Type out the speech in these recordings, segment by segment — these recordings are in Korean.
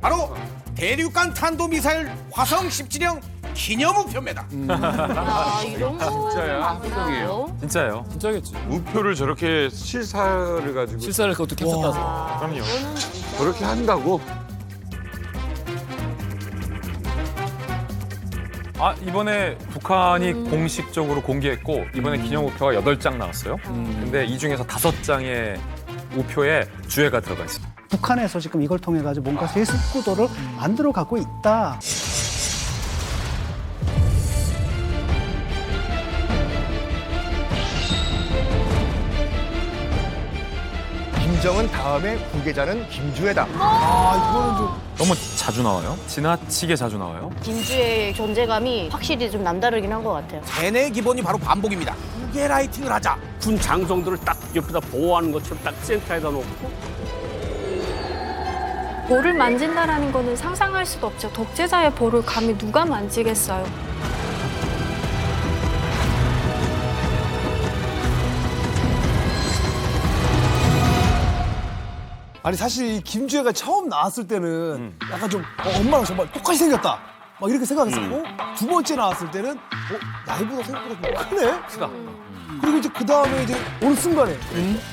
바로 대륙간 탄도미사일 화성 17형 기념우표입니다. 이런 거 진짜야? 합성이에요? 진짜예요. 진짜겠지. 우표를 저렇게 실사를 가지고 실사를 그것도 캡처 따서. 그럼요. 저렇게 한다고? 이번에 북한이 공식적으로 공개했고 이번에 기념우표가 8장 나왔어요. 근데 이 중에서 5장의 우표에 주해가 들어가 있어요. 북한에서 지금 이걸 통해 가지고 뭔가 세습 구도를 만들어 가고 있다. 김정은 다음에 후계자는 김주애다. 너무 자주 나와요. 지나치게 자주 나와요. 김주의 존재감이 확실히 좀 남다르긴 한 것 같아요. 세뇌 기본이 바로 반복입니다. 무게 라이팅을 하자. 군 장성들을 딱 옆에다 보호하는 것처럼 딱 센터에다 놓고 볼을 만진다라는 거는 상상할 수도 없죠. 독재자의 볼을 감히 누가 만지겠어요. 아니 사실 이 김주애가 처음 나왔을 때는 약간 좀 엄마랑 정말 똑같이 생겼다. 막 이렇게 생각했었고 두 번째 나왔을 때는 나이보다 생각보다 좀 크네. 크다. 그리고 이제 그 다음에 이제 어느 순간에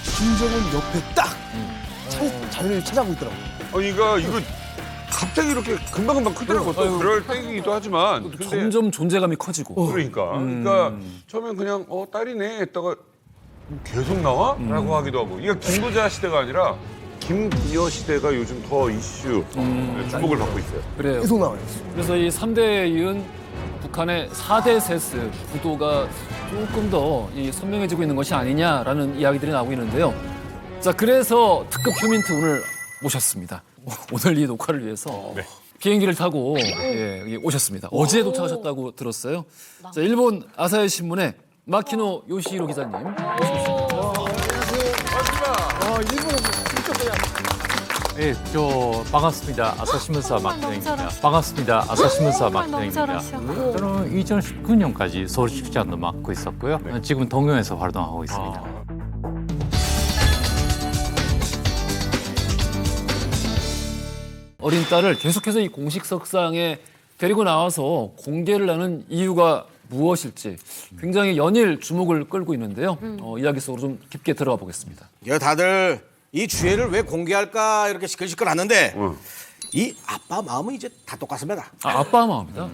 김정은 옆에 딱 자연을 찾아오고 있더라고. 그러니까 이거 갑자기 이렇게 금방금방 크더라고. 또 그럴 때이기도 하지만. 근데 점점 존재감이 커지고. 그러니까 처음엔 그냥 딸이네 했다가 계속 나와? 라고 하기도 하고. 이게 김부자 시대가 아니라 김부녀 시대가 요즘 더 이슈 주목을 받고 있어요. 그래요. 계속 나와요. 그래서 이 3대에 이은 북한의 4대 세습 구도가 조금 더 선명해지고 있는 것이 아니냐라는 이야기들이 나오고 있는데요. 자, 그래서 특급 휴민트 오늘 모셨습니다. 오늘 이 녹화를 위해서 비행기를 타고 여기 오셨습니다. 어제 도착하셨다고 들었어요. 자, 일본 아사히 신문의 마키노 요시히로 기자님. 예, 반갑습니다. 아사히신문사 막대입니다. 반갑습니다. 아사히신문사 막대입니다. 저는 2019년까지 서울시장도 맡고 있었고요. 지금 동경에서 활동하고 있습니다. 어린 딸을 계속해서 이 공식 석상에 데리고 나와서 공개를 하는 이유가 무엇일지 굉장히 연일 주목을 끌고 있는데요. 이야기 속으로 좀 깊게 들어가 보겠습니다. 다들 이 주애를 왜 공개할까 이렇게 시끌시끌하는데 이 아빠 마음은 이제 다 똑같습니다. 아빠 마음이다.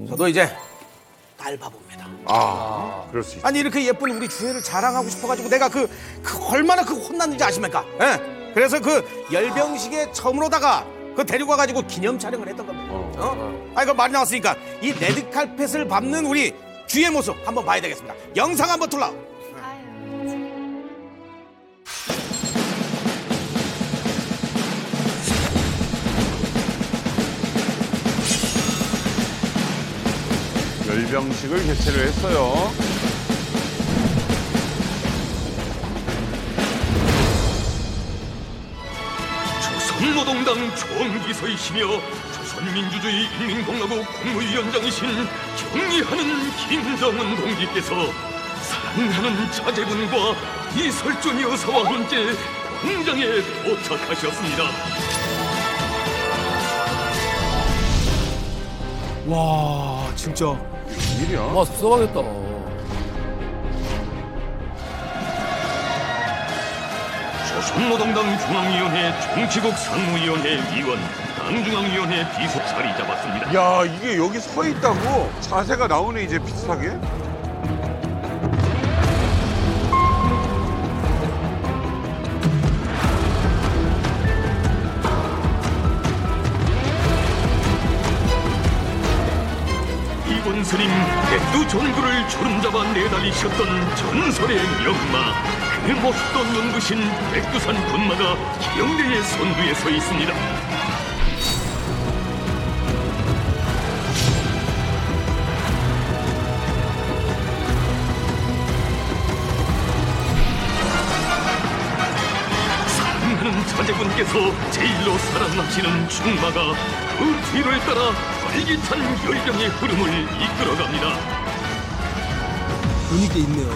저도 이제 딸 바보입니다. 그럴 수 있어. 아니 이렇게 예쁜 우리 주애를 자랑하고 싶어가지고 내가 그 얼마나 혼났는지 아십니까? 예? 그래서 그 열병식에 처음으로다가 데리고 와가지고 기념 촬영을 했던 겁니다. 그 말이 나왔으니까 이 레드칼펫을 밟는 우리 주의 모습 한번 봐야 되겠습니다. 영상 한번 틀라. 열병식을 개최를 했어요. 조선노동당 총기서이시며 조선민주주의 인민공화국 국무위원장이신 경의하는 김정은 동지께서 사랑하는 자제분과 이설존 여사와 함께 광장에 도착하셨습니다. 와, 진짜. 일이야. 와, 섭섭하겠다. 조선노동당 중앙위원회 정치국 상무위원회 위원 당중앙위원회 비서 자리 잡았습니다. 야, 이게 여기 서 있다고? 자세가 나오네, 이제 비슷하게. 이군 스님 백두 전구를 주름잡아 내달리셨던 전설의 명마, 그 모습도 눈부신 백두산 군마가 기영대의 선두에 서 있습니다. 사랑하는 자제분께서 제일로 살아남시는 충마가 그 뒤를 따라 활기찬 열병의 흐름을 이끌어갑니다. 분위기 있네요.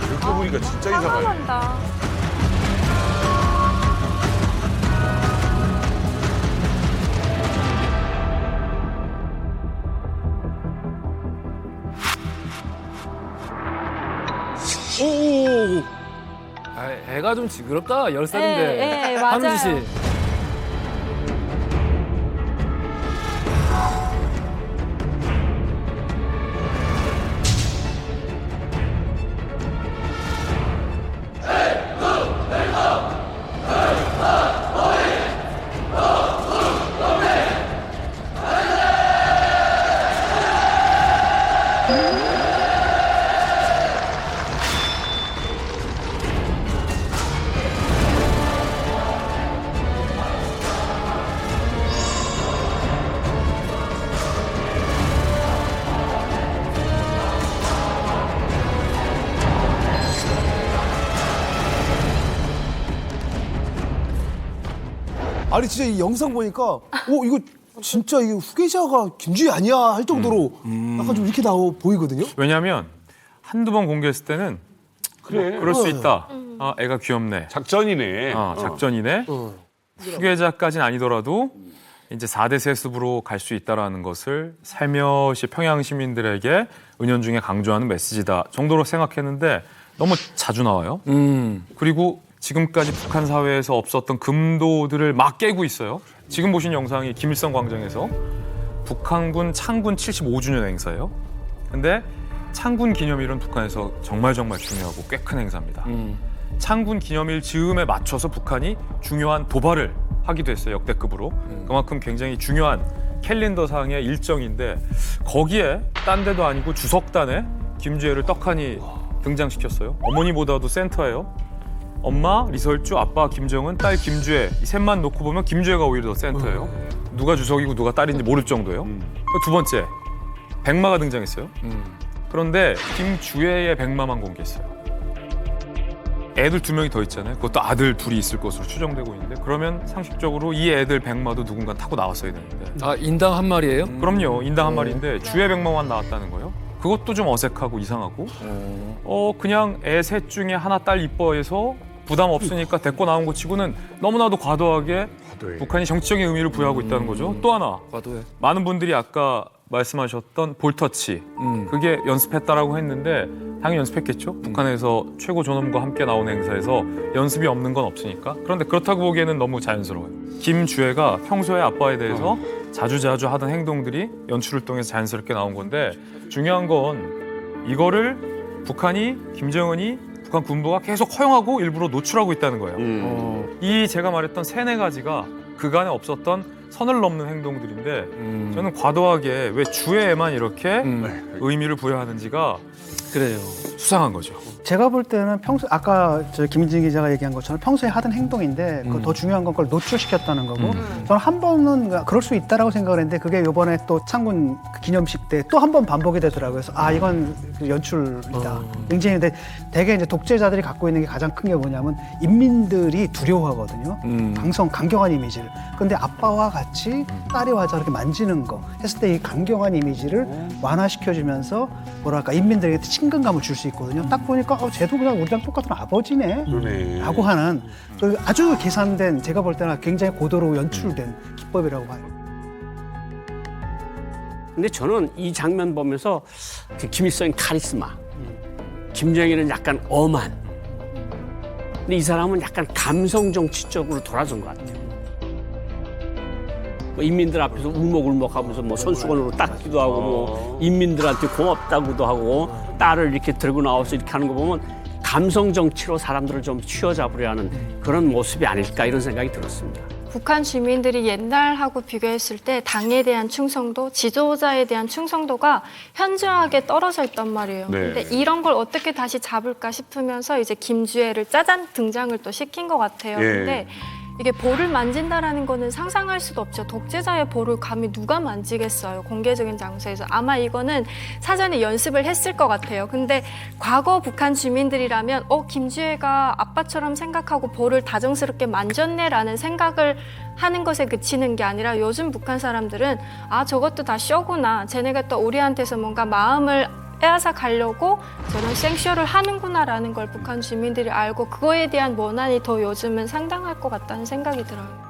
이렇게 보니까 진짜 이상하네. 화가 난다. 내가 좀 징그럽다. 10살인데. 예, 맞아요. 한우주 씨. 아니 진짜 이 영상 보니까 이거 진짜 이 후계자가 김주희 아니야 할 정도로 약간 좀 이렇게 나오 보이거든요. 왜냐하면 한두 번 공개했을 때는 그래. 그럴 수 있다. 아, 애가 귀엽네. 작전이네. 작전이네. 후계자까지는 아니더라도 이제 4대 세습으로 갈 수 있다라는 것을 살며시 평양 시민들에게 은연중에 강조하는 메시지다 정도로 생각했는데 너무 자주 나와요. 그리고 지금까지 북한 사회에서 없었던 금도들을 막 깨고 있어요. 지금 보신 영상이 김일성 광장에서 북한군 창군 75주년 행사예요. 근데 창군 기념일은 북한에서 정말 중요하고 꽤 큰 행사입니다. 창군 기념일 즈음에 맞춰서 북한이 중요한 도발을 하기도 했어요. 역대급으로. 그만큼 굉장히 중요한 캘린더상의 일정인데 거기에 딴 데도 아니고 주석단에 김주혜를 떡하니 등장시켰어요. 어머니보다도 센터예요. 엄마 리설주, 아빠 김정은, 딸 김주혜 이 셋만 놓고 보면 김주혜가 오히려 더 센터예요. 누가 주석이고 누가 딸인지 모를 정도예요. 두 번째, 백마가 등장했어요. 그런데 김주혜의 백마만 공개했어요. 애들 2명이 더 있잖아요. 그것도 아들 2이 있을 것으로 추정되고 있는데 그러면 상식적으로 이 애들 백마도 누군가 타고 나왔어야 되는데 아, 인당 한 마리예요? 그럼요. 인당 한 마리인데 주혜 백마만 나왔다는 거예요. 그것도 좀 어색하고 이상하고 그냥 애 셋 중에 하나 딸 이뻐해서 부담 없으니까 데리고 나온 것 치고는 너무나도 과도하게 북한이 정치적인 의미를 부여하고 있다는 거죠. 또 하나 과도해. 많은 분들이 아까 말씀하셨던 볼터치 그게 연습했다라고 했는데 당연히 연습했겠죠. 북한에서 최고 존엄과 함께 나오는 행사에서 연습이 없는 건 없으니까. 그런데 그렇다고 보기에는 너무 자연스러워요. 김주혜가 평소에 아빠에 대해서 자주자주 하던 행동들이 연출을 통해서 자연스럽게 나온 건데 중요한 건 이거를 북한이 김정은이 북한 군부가 계속 허용하고 일부러 노출하고 있다는 거예요. 이 제가 말했던 3-4가지가 그간에 없었던 선을 넘는 행동들인데 저는 과도하게 왜 주애에만 이렇게 의미를 부여하는지가 그래요. 수상한 거죠. 제가 볼 때는 평소 아까 김민진 기자가 얘기한 것처럼 평소에 하던 행동인데 더 중요한 건 그걸 노출시켰다는 거고 저는 한 번은 그럴 수 있다라고 생각을 했는데 그게 이번에 또 창군 기념식 때 또 한 번 반복이 되더라고요. 그래서 이건 연출이다. 굉장히 근데 대개 이제 독재자들이 갖고 있는 게 가장 큰 게 뭐냐면 인민들이 두려워하거든요. 강경한 이미지를. 근데 아빠와 같이 딸이 와서 이렇게 만지는 거 했을 때 이 강경한 이미지를 완화시켜주면서 뭐랄까 인민들에게 친근감을 줄 수 있거든요. 딱 보니까 쟤도 그냥 우리랑 똑같은 아버지네 그러네. 라고 하는 아주 계산된 제가 볼 때는 굉장히 고도로 연출된 기법이라고 봐요. 근데 저는 이 장면 보면서 그 김일성의 카리스마, 김정일은 약간 엄한, 근데 이 사람은 약간 감성 정치 쪽으로 돌아선 것 같아요. 뭐 인민들 앞에서 울먹울먹하면서 뭐 손수건으로 닦기도 하고 뭐 인민들한테 고맙다고도 하고 딸을 이렇게 들고 나와서 이렇게 하는 거 보면 감성 정치로 사람들을 좀 휘어잡으려 하는 그런 모습이 아닐까 이런 생각이 들었습니다. 북한 주민들이 옛날하고 비교했을 때 당에 대한 충성도, 지도자에 대한 충성도가 현저하게 떨어져 있단 말이에요. 네. 근데 이런 걸 어떻게 다시 잡을까 싶으면서 이제 김주혜를 짜잔 등장을 또 시킨 것 같아요. 예. 근데 이게 볼을 만진다라는 거는 상상할 수도 없죠. 독재자의 볼을 감히 누가 만지겠어요. 공개적인 장소에서. 아마 이거는 사전에 연습을 했을 것 같아요. 근데 과거 북한 주민들이라면 김주혜가 아빠처럼 생각하고 볼을 다정스럽게 만졌네라는 생각을 하는 것에 그치는 게 아니라 요즘 북한 사람들은 저것도 다 쇼구나. 쟤네가 또 우리한테서 뭔가 마음을 빼앗아 가려고 저런 생쇼를 하는구나라는 걸 북한 주민들이 알고 그거에 대한 원한이 더 요즘은 상당할 것 같다는 생각이 들어요.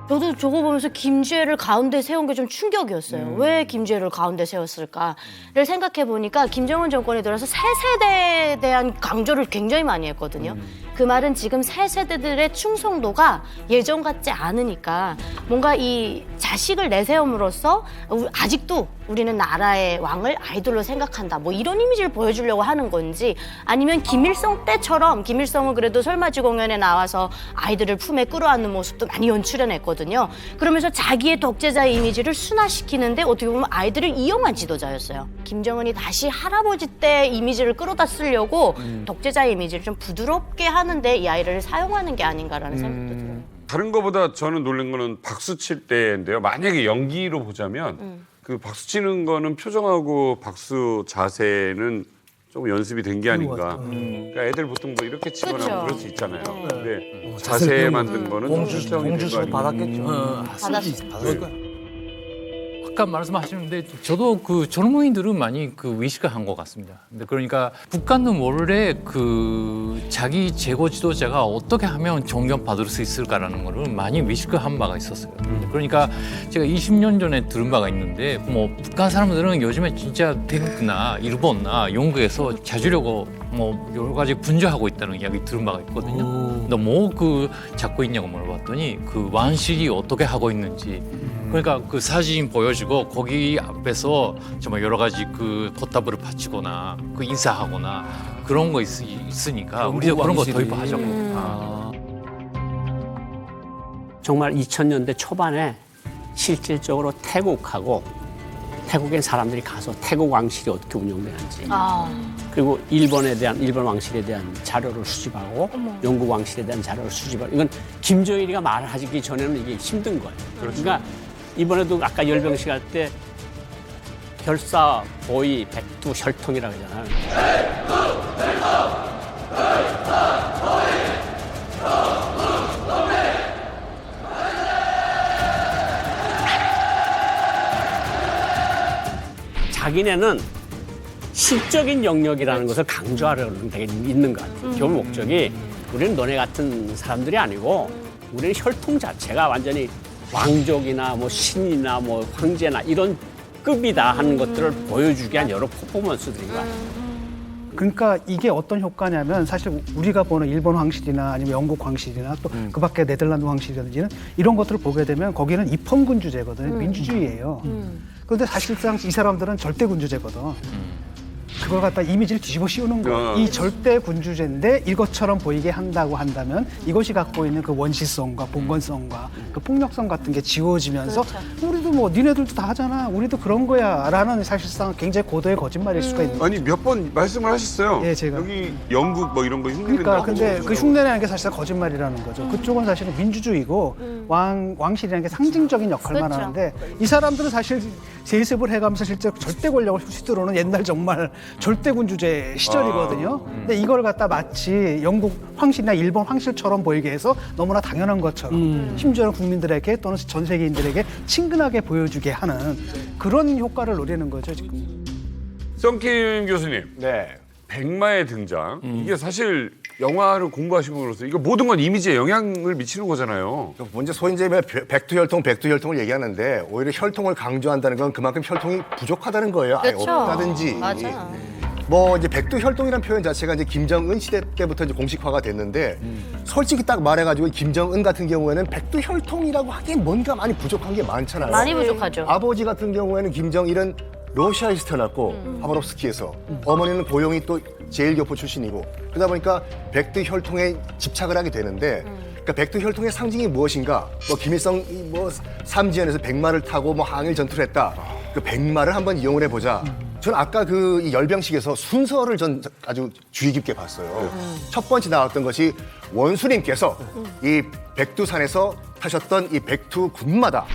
저도 저거 보면서 김주혜를 가운데 세운 게 좀 충격이었어요. 왜 김주혜를 가운데 세웠을까를 생각해 보니까 김정은 정권에 들어서 새 세대에 대한 강조를 굉장히 많이 했거든요. 그 말은 지금 새 세대들의 충성도가 예전 같지 않으니까 뭔가 이 자식을 내세움으로써 아직도 우리는 나라의 왕을 아이돌로 생각한다. 뭐 이런 이미지를 보여주려고 하는 건지 아니면 김일성 때처럼 김일성은 그래도 설맞이 공연에 나와서 아이들을 품에 끌어안는 모습도 많이 연출해냈거든요. 그러면서 자기의 독재자의 이미지를 순화시키는데 어떻게 보면 아이들을 이용한 지도자였어요. 김정은이 다시 할아버지 때 이미지를 끌어다 쓰려고 독재자의 이미지를 좀 부드럽게 하는데 이 아이를 사용하는 게 아닌가라는 생각도 들어요. 다른 거보다 저는 놀란 거는 박수 칠 때인데요. 만약에 연기로 보자면 그 박수 치는 거는 표정하고 박수 자세는 조금 연습이 된 게 아닌가. 그러니까 애들 보통 뭐 이렇게 치거나 그렇죠. 그럴 수 있잖아요. 근데 자세 만든 거는 좀 설정이 된거 공주수 아닌가. 받았겠죠. 받았을 네. 아까 말씀하시는데 저도 그 젊은이들은 많이 그 위식한 것 같습니다. 근데 그러니까 북한은 원래 그 자기 제고 지도자가 어떻게 하면 존경받을 수 있을까라는 거를 많이 위식한 바가 있었어요. 그러니까 제가 20년 전에 들은 바가 있는데 뭐 북한 사람들은 요즘에 진짜 태국이나 일본이나 영국에서 자주려고 뭐 여러 가지 분주하고 있다는 이야기 들은 바가 있거든요. 근데 뭐 그 잡고 있냐고 물어봤더니 그 왕실이 어떻게 하고 있는지 그러니까 그 사진 보여주고 거기 앞에서 정말 여러 가지 그 꽃다발을 바치거나 그 인사하거나 그런 거 있으니까 우리도 그런 거 도입하자고. 정말 2000년대 초반에 실질적으로 태국엔 사람들이 가서 태국 왕실이 어떻게 운영되는지 그리고 일본 왕실에 대한 자료를 수집하고 영국 왕실에 대한 자료를 수집하고 이건 김정일이가 말을 하기 전에는 이게 힘든 거예요. 그러니까 이번에도 아까 열병식 할 때 결사, 보위, 백두, 혈통이라고 하잖아요. 자기네는 시적인 영역이라는 것을 강조하려는 게 있는 것 같아요. 그 목적이 우리는 너네 같은 사람들이 아니고 우리는 혈통 자체가 완전히 왕족이나 뭐 신이나 뭐 황제나 이런 급이다 하는 것들을 보여주기 위한 여러 퍼포먼스들인 것 같아요. 그러니까 이게 어떤 효과냐면 사실 우리가 보는 일본 황실이나 아니면 영국 황실이나 또 그 밖에 네덜란드 황실이라든지는 이런 것들을 보게 되면 거기는 입헌군주제거든요. 민주주의예요. 그런데 사실상 이 사람들은 절대군주제거든. 그걸 갖다 이미지를 뒤집어 씌우는 거예요. 이 절대 군주제인데 이것처럼 보이게 한다고 한다면 이것이 갖고 있는 그 원시성과 봉건성과 그 폭력성 같은 게 지워지면서 우리도 뭐 니네들도 다 하잖아. 우리도 그런 거야. 라는 사실상 굉장히 고도의 거짓말일 수가 있는 거예요. 아니 몇 번 말씀을 하셨어요. 예, 제가. 여기 영국 뭐 이런 거 흉내낸다고. 그러니까 근데 그 흉내내는 게 사실상 거짓말이라는 거죠. 그쪽은 사실은 민주주의고 왕실이라는 게 상징적인 역할만 그렇죠. 하는데 이 사람들은 사실 세습을 해가면서 실제 절대 권력을 휘두르는 옛날 정말 절대군주제 시절이거든요. 근데 이걸 갖다 마치 영국 황실이나 일본 황실처럼 보이게 해서 너무나 당연한 것처럼 심지어는 국민들에게 또는 전 세계인들에게 친근하게 보여주게 하는 그런 효과를 노리는 거죠 지금. 썬킴 교수님. 네. 백마의 등장. 이게 사실 영화를 공부하시고로서 이거 모든 건 이미지에 영향을 미치는 거잖아요. 먼저 소위 이제 백두혈통을 얘기하는데 오히려 혈통을 강조한다는 건 그만큼 혈통이 부족하다는 거예요. 아예 그렇죠. 없다든지. 맞아. 뭐 이제 백두혈통이라는 표현 자체가 이제 김정은 시대 때부터 이제 공식화가 됐는데 솔직히 딱 말해가지고 김정은 같은 경우에는 백두혈통이라고 하기엔 뭔가 많이 부족한 게 많잖아요. 많이 부족하죠. 아버지 같은 경우에는 김정일은 러시아에서 태어났고 하바롭스키에서 어머니는 고용이 또 제일교포 출신이고 그러다 보니까 백두혈통에 집착을 하게 되는데 그러니까 백두혈통의 상징이 무엇인가? 뭐 김일성이 뭐 삼지연에서 백마를 타고 뭐 항일 전투를 했다. 그 백마를 한번 이용을 해보자. 저는 아까 그 이 열병식에서 순서를 전 아주 주의 깊게 봤어요. 첫 번째 나왔던 것이 원수님께서 이 백두산에서 타셨던 이 백두군마다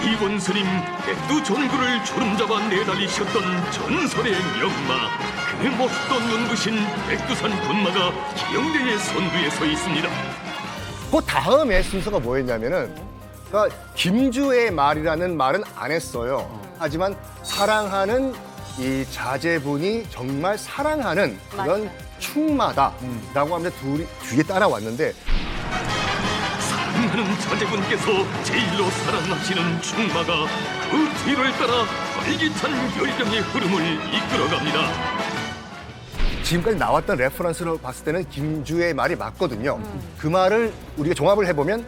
이원스님 백두 전구를 주름잡아 내달리셨던 전설의 명마 그 멋도 눈부신 백두산 군마가 기영대의 선두에 서 있습니다. 그 다음에 순서가 뭐였냐면은 그러니까 김주의 말이라는 말은 안 했어요. 하지만 사랑하는 이 자제분이 정말 사랑하는 그런 충마다라고 하면서 둘이 뒤에 따라왔는데 사랑하는 자제분께서 제일로 사랑하시는 충마가 그 뒤를 따라 활기찬 열병의 흐름을 이끌어갑니다. 지금까지 나왔던 레퍼런스로 봤을 때는 김주의 말이 맞거든요. 그 말을 우리가 종합을 해보면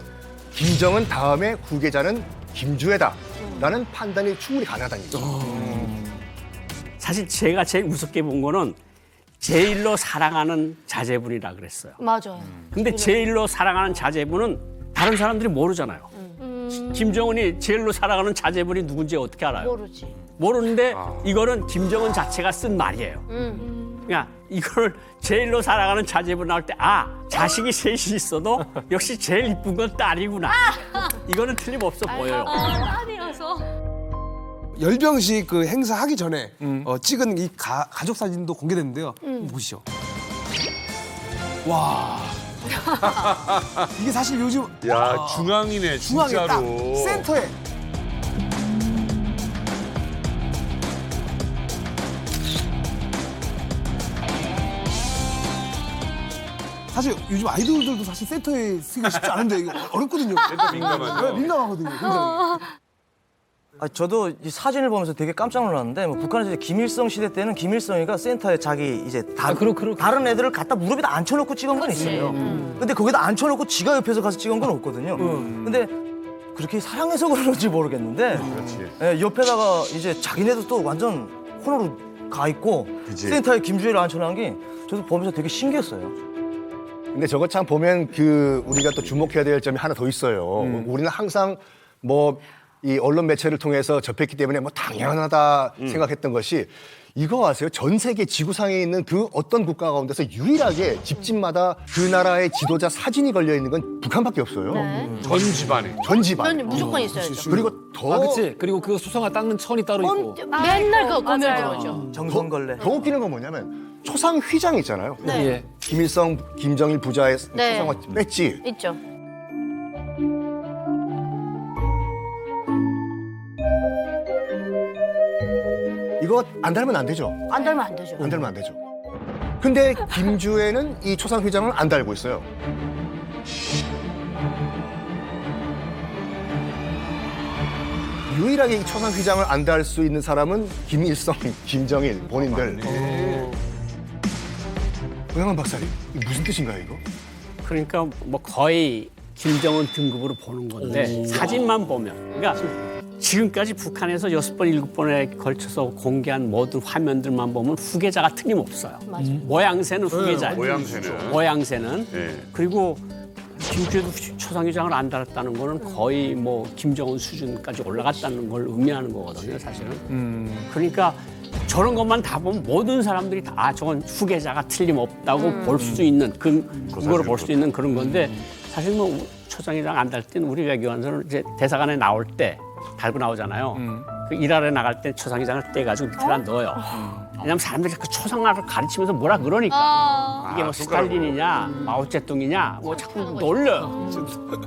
김정은 다음에 후계자는 김주애다라는 판단이 충분히 가능하다는 얘기죠. 사실 제가 제일 우습게 본 거는 제일로 사랑하는 자제분이라 그랬어요. 맞아요. 근데 제일로 사랑하는 자제분은 다른 사람들이 모르잖아요. 김정은이 제일로 사랑하는 자제분이 누군지 어떻게 알아요? 모르지. 모르는데 이거는 김정은 자체가 쓴 말이에요. 그러니까 이걸 제일로 사랑하는 자제분 나올 때 자식이 셋이 있어도 역시 제일 이쁜 건 딸이구나. 이거는 틀림없어 보여요. 딸이어서. 열병식 그 행사 하기 전에 찍은 이 가족 사진도 공개됐는데요. 한번 보시죠. 와. 이게 사실 요즘 야, 중앙이네, 중앙에 진짜로. 딱 센터에 사실 요즘 아이돌들도 사실 센터에 쓰기가 쉽지 않은데 이거 어렵거든요. 센터 민감하죠. 네, 민감하거든요. 굉장히. 저도 이 사진을 보면서 되게 깜짝 놀랐는데 뭐 북한에서 이제 김일성 시대 때는 김일성이가 센터에 자기 이제 다른 애들을 갖다 무릎에다 앉혀놓고 찍은 건 있어요. 근데 거기다 앉혀놓고 지가 옆에서 가서 찍은 건 없거든요. 근데 그렇게 사랑해서 그런지 모르겠는데 예, 옆에다가 이제 자기네도 또 완전 코너로 가 있고 센터에 김주애를 앉혀놓은 게 저도 보면서 되게 신기했어요. 근데 저거 참 보면 우리가 또 주목해야 될 점이 하나 더 있어요. 우리는 항상 뭐 이 언론 매체를 통해서 접했기 때문에 뭐 당연하다 생각했던 것이 이거 아세요? 전 세계 지구상에 있는 그 어떤 국가 가운데서 유일하게 집집마다 그 나라의 지도자 사진이 걸려 있는 건 북한밖에 없어요. 전 집안에. 전 집안. 무조건 있어야죠. 그리고 더 그치. 그리고 그 수성화 닦는 천이 따로 있고. 맨날 그거 보면 그러죠. 정성걸레. 더 웃기는 건 뭐냐면 초상 휘장 있잖아요. 예. 김일성, 김정일 부자의 네. 초상화 배지. 있죠. 이거 안 달면 안 되죠. 안 달면 안 되죠. 안 달면 안 되죠. 근데 김주애는 이 초상 휘장을 안 달고 있어요. 유일하게 이 초상 휘장을 안 달 수 있는 사람은 김일성, 김정일 본인들. 오영환 박사님, 이게 무슨 뜻인가요, 이거? 그러니까 뭐 거의 김정은 등급으로 보는 건데 사진만 보면 그러니까 지금까지 북한에서 6번, 7번에 걸쳐서 공개한 모든 화면들만 보면 후계자가 틀림없어요. 모양새는 후계자예요. 모양새는. 네. 그리고 김주애도 초상휘장을 안 달았다는 거는 거의 뭐 김정은 수준까지 올라갔다는 걸 의미하는 거거든요, 사실은. 그러니까 저런 것만 다 보면 모든 사람들이 다 저건 후계자가 틀림없다고 볼 수 있는 그거를 볼 수 있는 그런 건데 사실 뭐 초상휘장 안 달 때는 우리 외교관들은 이제 대사관에 나올 때 달고 나오잖아요. 그 일하러 나갈 때 초상휘장을 떼가지고 밑에다 넣어요. 왜냐면 사람들이 그 초상화를 가르치면서 뭐라 그러니까. 이게 뭐 스탈린이냐, 마오쩌둥이냐, 뭐 자꾸 놀려요.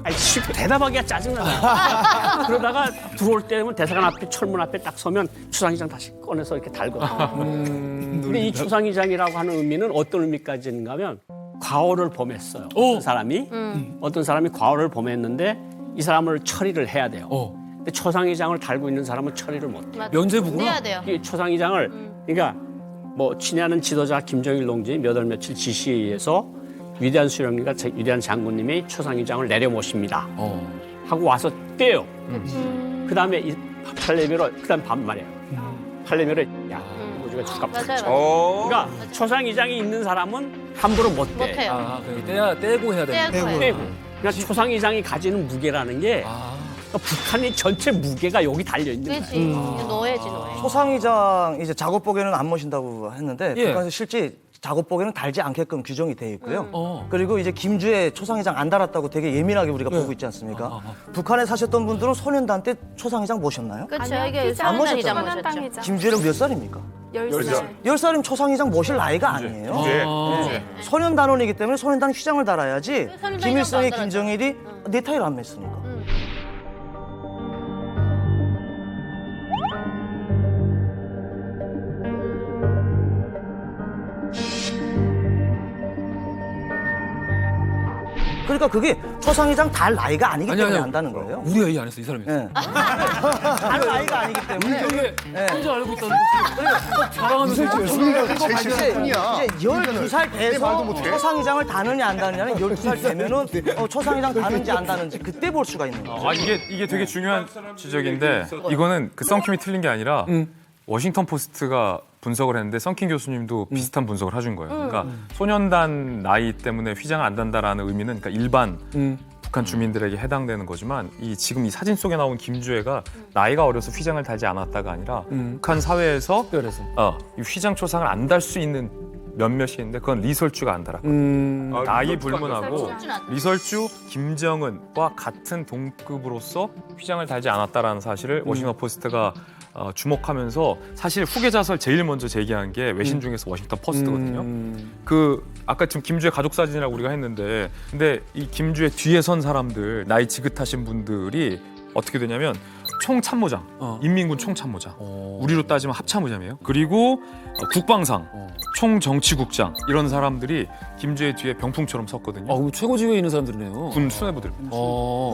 아니, 대답하기가 짜증나요. 그러다가 들어올 때면 대사관 앞에 철문 앞에 딱 서면 초상휘장 다시 꺼내서 이렇게 달거든요. 근데 이 초상휘장이라고 하는 의미는 어떤 의미까지 있는가 하면 과오를 범했어요. 어떤 사람이 과오를 범했는데 이 사람을 처리를 해야 돼요. 근데 초상휘장을 달고 있는 사람은 처리를 못 해요. 면죄부구나. 해야 돼요. 이 초상휘장을 그러니까 뭐 친애하는 지도자 김정일 동지 몇 월 며칠 지시에 의해서 위대한 수령님과 위대한 장군님이 초상휘장을 내려모십니다. 하고 와서 떼요. 그다음에 이 팔레미로 그다음 반말이에요. 팔레미로 야 우리가 죽갑. 그러니까 초상휘장이 있는 사람은 함부로 못 떼. 못해요. 아, 그러니까 떼고 해야 되는 떼고 해요. 떼고. 그러니까 초상휘장이 가지는 무게라는 게 그러니까 북한의 전체 무게가 여기 달려 있는 거예요. 그렇지. 넣어야지, 넣어야지. 초상휘장 이제 작업복에는 안 모신다고 했는데 예. 북한에서 실제 작업복에는 달지 않게끔 규정이 돼 있고요. 그리고 이제 김주애 초상휘장 안 달았다고 되게 예민하게 우리가 보고 있지 않습니까? 북한에 사셨던 분들은 소년단 때 초상휘장 모셨나요? 그렇죠. 이게 안 소년단이자 모셨잖아요. 모셨죠. 김주애는 몇 살입니까? 10살. 10살이면 초상휘장 모실 나이가 아니에요. 네. 소년단원이기 때문에 소년단 휘장을 달아야지 소년단 김일성이 휘장도 안 김정일이 넥타이를 안 맸으니까. 그러니까 그게 초상회장 달 나이가 아니기 때문에 한다는 거예요. 우리 얘기 안 했어 이 사람이. 달 나이가 아니기 때문에. 이게 혼자 알고 있다는 거지. 자랑하면서 이제 12살 돼서 초상회장을 다느냐 안 다느냐는 12살 되면은 초상회장 다는지 안 다는지 그때 볼 수가 있는 거죠. 이게 되게 중요한 지적인데 이거는 그 썬킴이 틀린 게 아니라 워싱턴 포스트가 분석을 했는데 썬킴 교수님도 비슷한 분석을 해준 거예요. 그러니까 소년단 나이 때문에 휘장을 안 단다라는 의미는 그러니까 일반 북한 주민들에게 해당되는 거지만 지금 이 사진 속에 나온 김주애가 나이가 어려서 휘장을 달지 않았다가 아니라 북한 사회에서 이 휘장 초상을 안 달 수 있는 몇몇이 있는데 그건 리설주가 안 달았고 나이 불문하고 리설주 김정은과 같은 동급으로서 휘장을 달지 않았다라는 사실을 워싱턴 포스트가 주목하면서 사실 후계자설 제일 먼저 제기한 게 외신 중에서 워싱턴 포스트거든요. 그 아까 지금 김주애 가족 사진이라고 우리가 했는데 근데 이 김주애 뒤에 선 사람들 나이 지긋하신 분들이 어떻게 되냐면 총참모장, 인민군 총참모장, 우리로 따지면 합참의장이에요. 그리고 국방상, 총정치국장 이런 사람들이 김주애 뒤에 병풍처럼 섰거든요. 그럼 최고 지위에 있는 사람들이네요. 군 수뇌부들.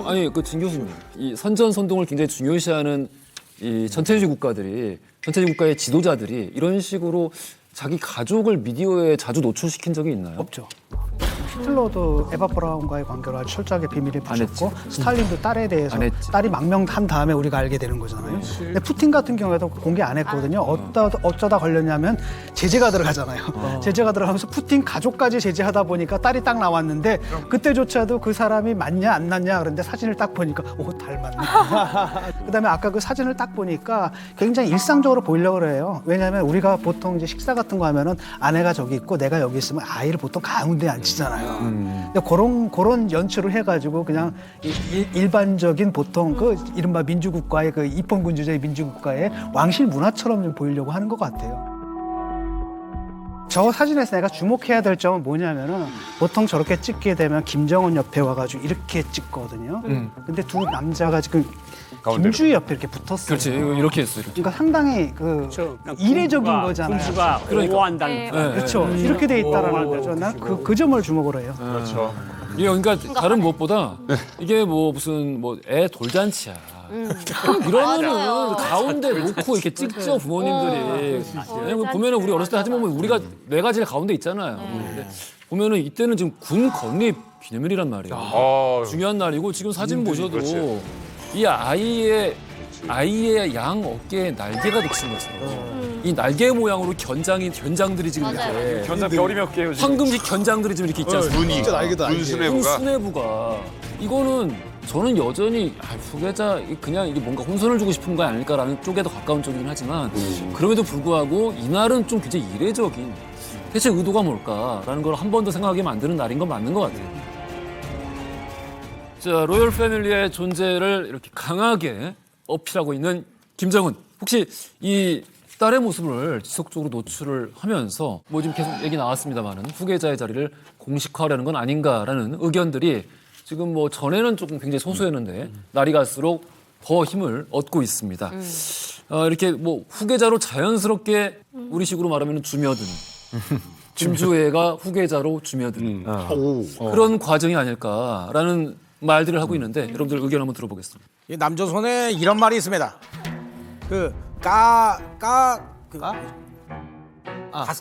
아니 그 진 교수님, 이 선전선동을 굉장히 중요시하는 이 전체주의 국가들이, 전체주의 국가의 지도자들이 이런 식으로 자기 가족을 미디어에 자주 노출시킨 적이 있나요? 없죠. 히틀러도 에바 브라운과의 관계를 아주 철저하게 비밀을 붙였고 스탈린도 딸에 대해서 딸이 망명한 다음에 우리가 알게 되는 거잖아요. 근데 푸틴 같은 경우에도 공개 안 했거든요. 어쩌다 걸렸냐면 제재가 들어가잖아요. 제재가 들어가면서 푸틴 가족까지 제재하다 보니까 딸이 딱 나왔는데 그때조차도 그 사람이 맞냐 안 맞냐 그런데 사진을 딱 보니까 닮았네. 그다음에 아까 그 사진을 딱 보니까 굉장히 일상적으로 보이려고 그래요. 왜냐하면 우리가 보통 이제 식사 같은 거 하면은 아내가 저기 있고 내가 여기 있으면 아이를 보통 가운데 앉히잖아요. 근데 그런 연출을 해가지고 그냥 일반적인 보통 그 이른바 민주국가의 그 입헌군주제의 민주국가의 왕실 문화처럼 좀 보이려고 하는 것 같아요. 저 사진에서 내가 주목해야 될 점은 뭐냐면은 보통 저렇게 찍게 되면 김정은 옆에 와가지고 이렇게 찍거든요. 근데 두 남자가 지금 김주희 옆에 이렇게 붙었어요. 그렇지, 이렇게 했어. 이렇게. 그러니까 상당히 이례적인 거잖아요. 군주가 보호한다는. 그렇죠. 이렇게 돼 있다라는 거죠. 난 그 점을 주목을 해요. 그렇죠. 그러니까 다른 무엇보다 이게 무슨 애 돌잔치야. 이러면은 가운데 놓고 이렇게 찍죠 부모님들이. 왜냐면 보면은 우리 어렸을 때 사진 보면 우리가 뇌가 제일 가운데 있잖아요. 근데 보면은 이때는 지금 군 건립 기념일이란 말이에요. 중요한 날이고 지금 사진 보셔도 이 아이의 양 어깨에 날개가 돋친 것처럼 이 날개 모양으로 견장들이 지금 이렇게 견장 별이 몇 개요 지금? 황금빛 견장들이 지금 이렇게 있지 않습니까? 눈이 진짜 날개다. 군 수뇌부가 이거는 저는 여전히 후계자 그냥 이게 뭔가 혼선을 주고 싶은 거 아닐까라는 쪽에 더 가까운 쪽이긴 하지만 그럼에도 불구하고 이날은 좀 굉장히 이례적인 대체 의도가 뭘까라는 걸 한 번 더 생각하게 만드는 날인 건 맞는 것 같아요. 자, 로열 패밀리의 존재를 이렇게 강하게 어필하고 있는 김정은. 혹시 이 딸의 모습을 지속적으로 노출을 하면서 지금 계속 얘기 나왔습니다만은 후계자의 자리를 공식화하려는 건 아닌가라는 의견들이 지금 전에는 조금 굉장히 소수였는데 날이 갈수록 더 힘을 얻고 있습니다. 이렇게 후계자로 자연스럽게 우리식으로 말하면 주며든 김주애가 후계자로 주며든 그런 과정이 아닐까라는 말들을 하고 있는데 여러분들 의견 한번 들어보겠습니다. 이 남조선에 이런 말이 있습니다.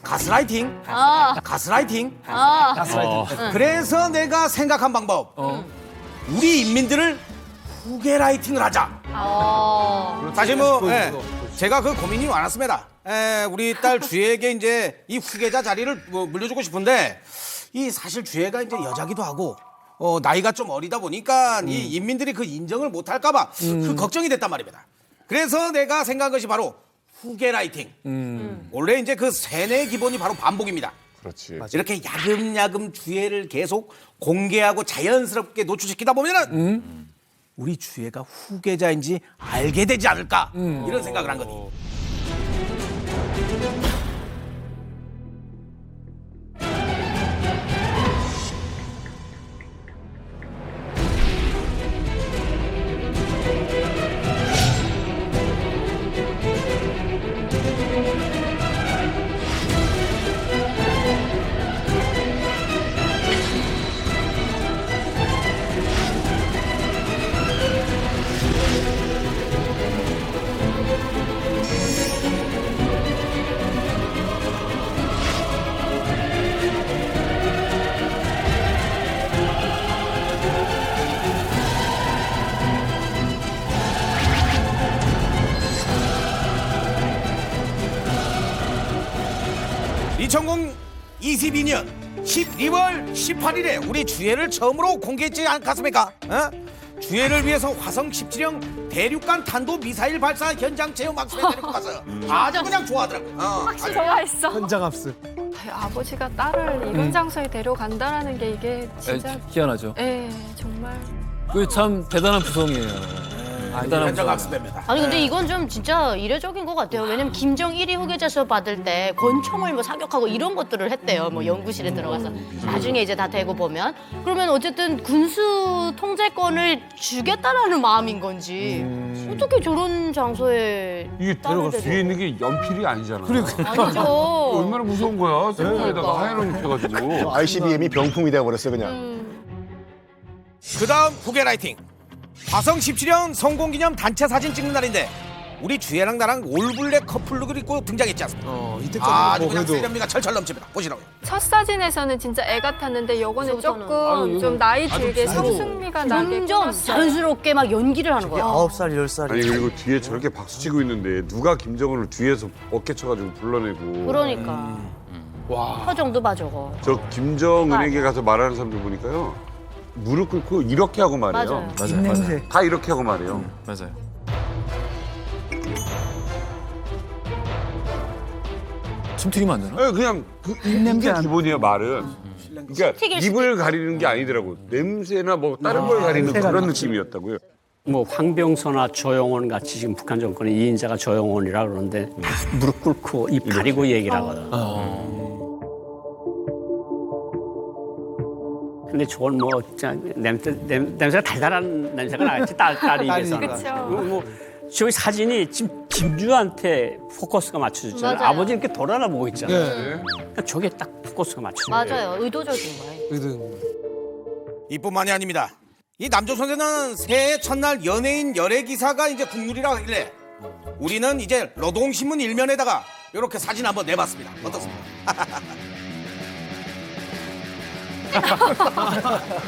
가스라이팅? 가스라이팅? 그래서 내가 생각한 방법. 우리 인민들을 후계라이팅을 하자. 사실 제가 그 고민이 많았습니다. 우리 딸 주혜에게 이제 이 후계자 자리를 물려주고 싶은데 이 사실 주혜가 이제 여자기도 하고 나이가 좀 어리다 보니까 이 인민들이 그 인정을 못 할까봐 그 걱정이 됐단 말입니다. 그래서 내가 생각한 것이 바로 후계라이팅. 원래 이제 그 세뇌의 기본이 바로 반복입니다. 그렇지. 이렇게 야금야금 주혜를 계속 공개하고 자연스럽게 노출시키다 보면은 우리 주혜가 후계자인지 알게 되지 않을까 이런 생각을 한 거니. 2022년 12월 18일에 우리 주해를 처음으로 공개했지 않겠습니까? 주해를 위해서 화성 17형 대륙간 탄도 미사일 발사 현장 체험 학습에 데리고 가서 아주 그냥 좋아하더라고요. 확실히 좋아했어. 현장 합숙. 아버지가 딸을 이런 장소에 데려간다라는 게 이게 진짜 희한하죠. 예, 정말 그게 참 대단한 구성이에요. 대단한 현장 구성. 학습입니다. 아니 근데 이건 좀 진짜 이례적인 것 같아요. 왜냐면 김정 1위 후계자 수업 받을 때 권총을 뭐 사격하고 이런 것들을 했대요. 뭐 연구실에 들어가서 나중에 이제 다 되고 보면 그러면 어쨌든 군수 통제권을 주겠다라는 마음인 건지 어떻게 저런 장소에 이게 딸을 뒤에 있는 게 연필이 아니잖아. 아니죠. 얼마나 무서운 거야. 센터에다가 하얀 입혀가지고. ICBM이 병풍이 되어버렸어요 그냥. 그다음 후계 라이팅. 화성 17형 성공기념 단체 사진 찍는 날인데 우리 주혜랑 나랑 올블랙 커플룩을 입고 등장했지 않습니까? 이때까지는 아주 뭐 그냥 그래도 세련미가 철철 넘칩니다. 보시라고요. 첫 사진에서는 진짜 애 같았는데 요거는 조금 아유, 좀 나이 아주 들게 진짜로. 성숙미가 나게 점점 꾸몄어요. 자연스럽게 막 연기를 하는 거야. 9살, 10살이. 아니 그리고 뒤에 저렇게 박수 치고 있는데 누가 김정은을 뒤에서 어깨 쳐가지고 불러내고. 그러니까 표정도 봐 저거. 저 김정은에게 가서 말하는 사람들 보니까요. 무릎 꿇고 이렇게 하고 말해요. 맞아요. 입냄새. 다 이렇게 하고 말해요. 맞아요. 침튀기면 안 되나? 네, 그냥 입냄새 이게 안- 기본이에요 말은. 그러니까 튀길 수도 입을 가리는 게 아니더라고. 냄새나 뭐 다른 걸 가리는 냄새가 그런 나지. 느낌이었다고요. 뭐 황병서나 조영원 같이 지금 북한 정권의 2인자가 조영원이라 그러는데 다 무릎 꿇고 입 가리고 얘기를 하거든. 근데 저건 뭐 진짜 냄새가 달달한 냄새가 나겠지 딸 입에서는. 그쵸. 뭐 저기 사진이 지금 김주한테 포커스가 맞춰졌잖아요. 맞아요. 아버지 이렇게 돌아다보고 있잖아요. 네. 그러니까 저게 딱 포커스가 맞춰져. 맞아요. 의도적인 거예요. 그래도 이뿐만이 아닙니다. 이 남조선에는 새해 첫날 연예인 열애 기사가 이제 국룰이라 하길래 우리는 이제 노동신문 일면에다가 이렇게 사진 한번 내봤습니다. 어떻습니까?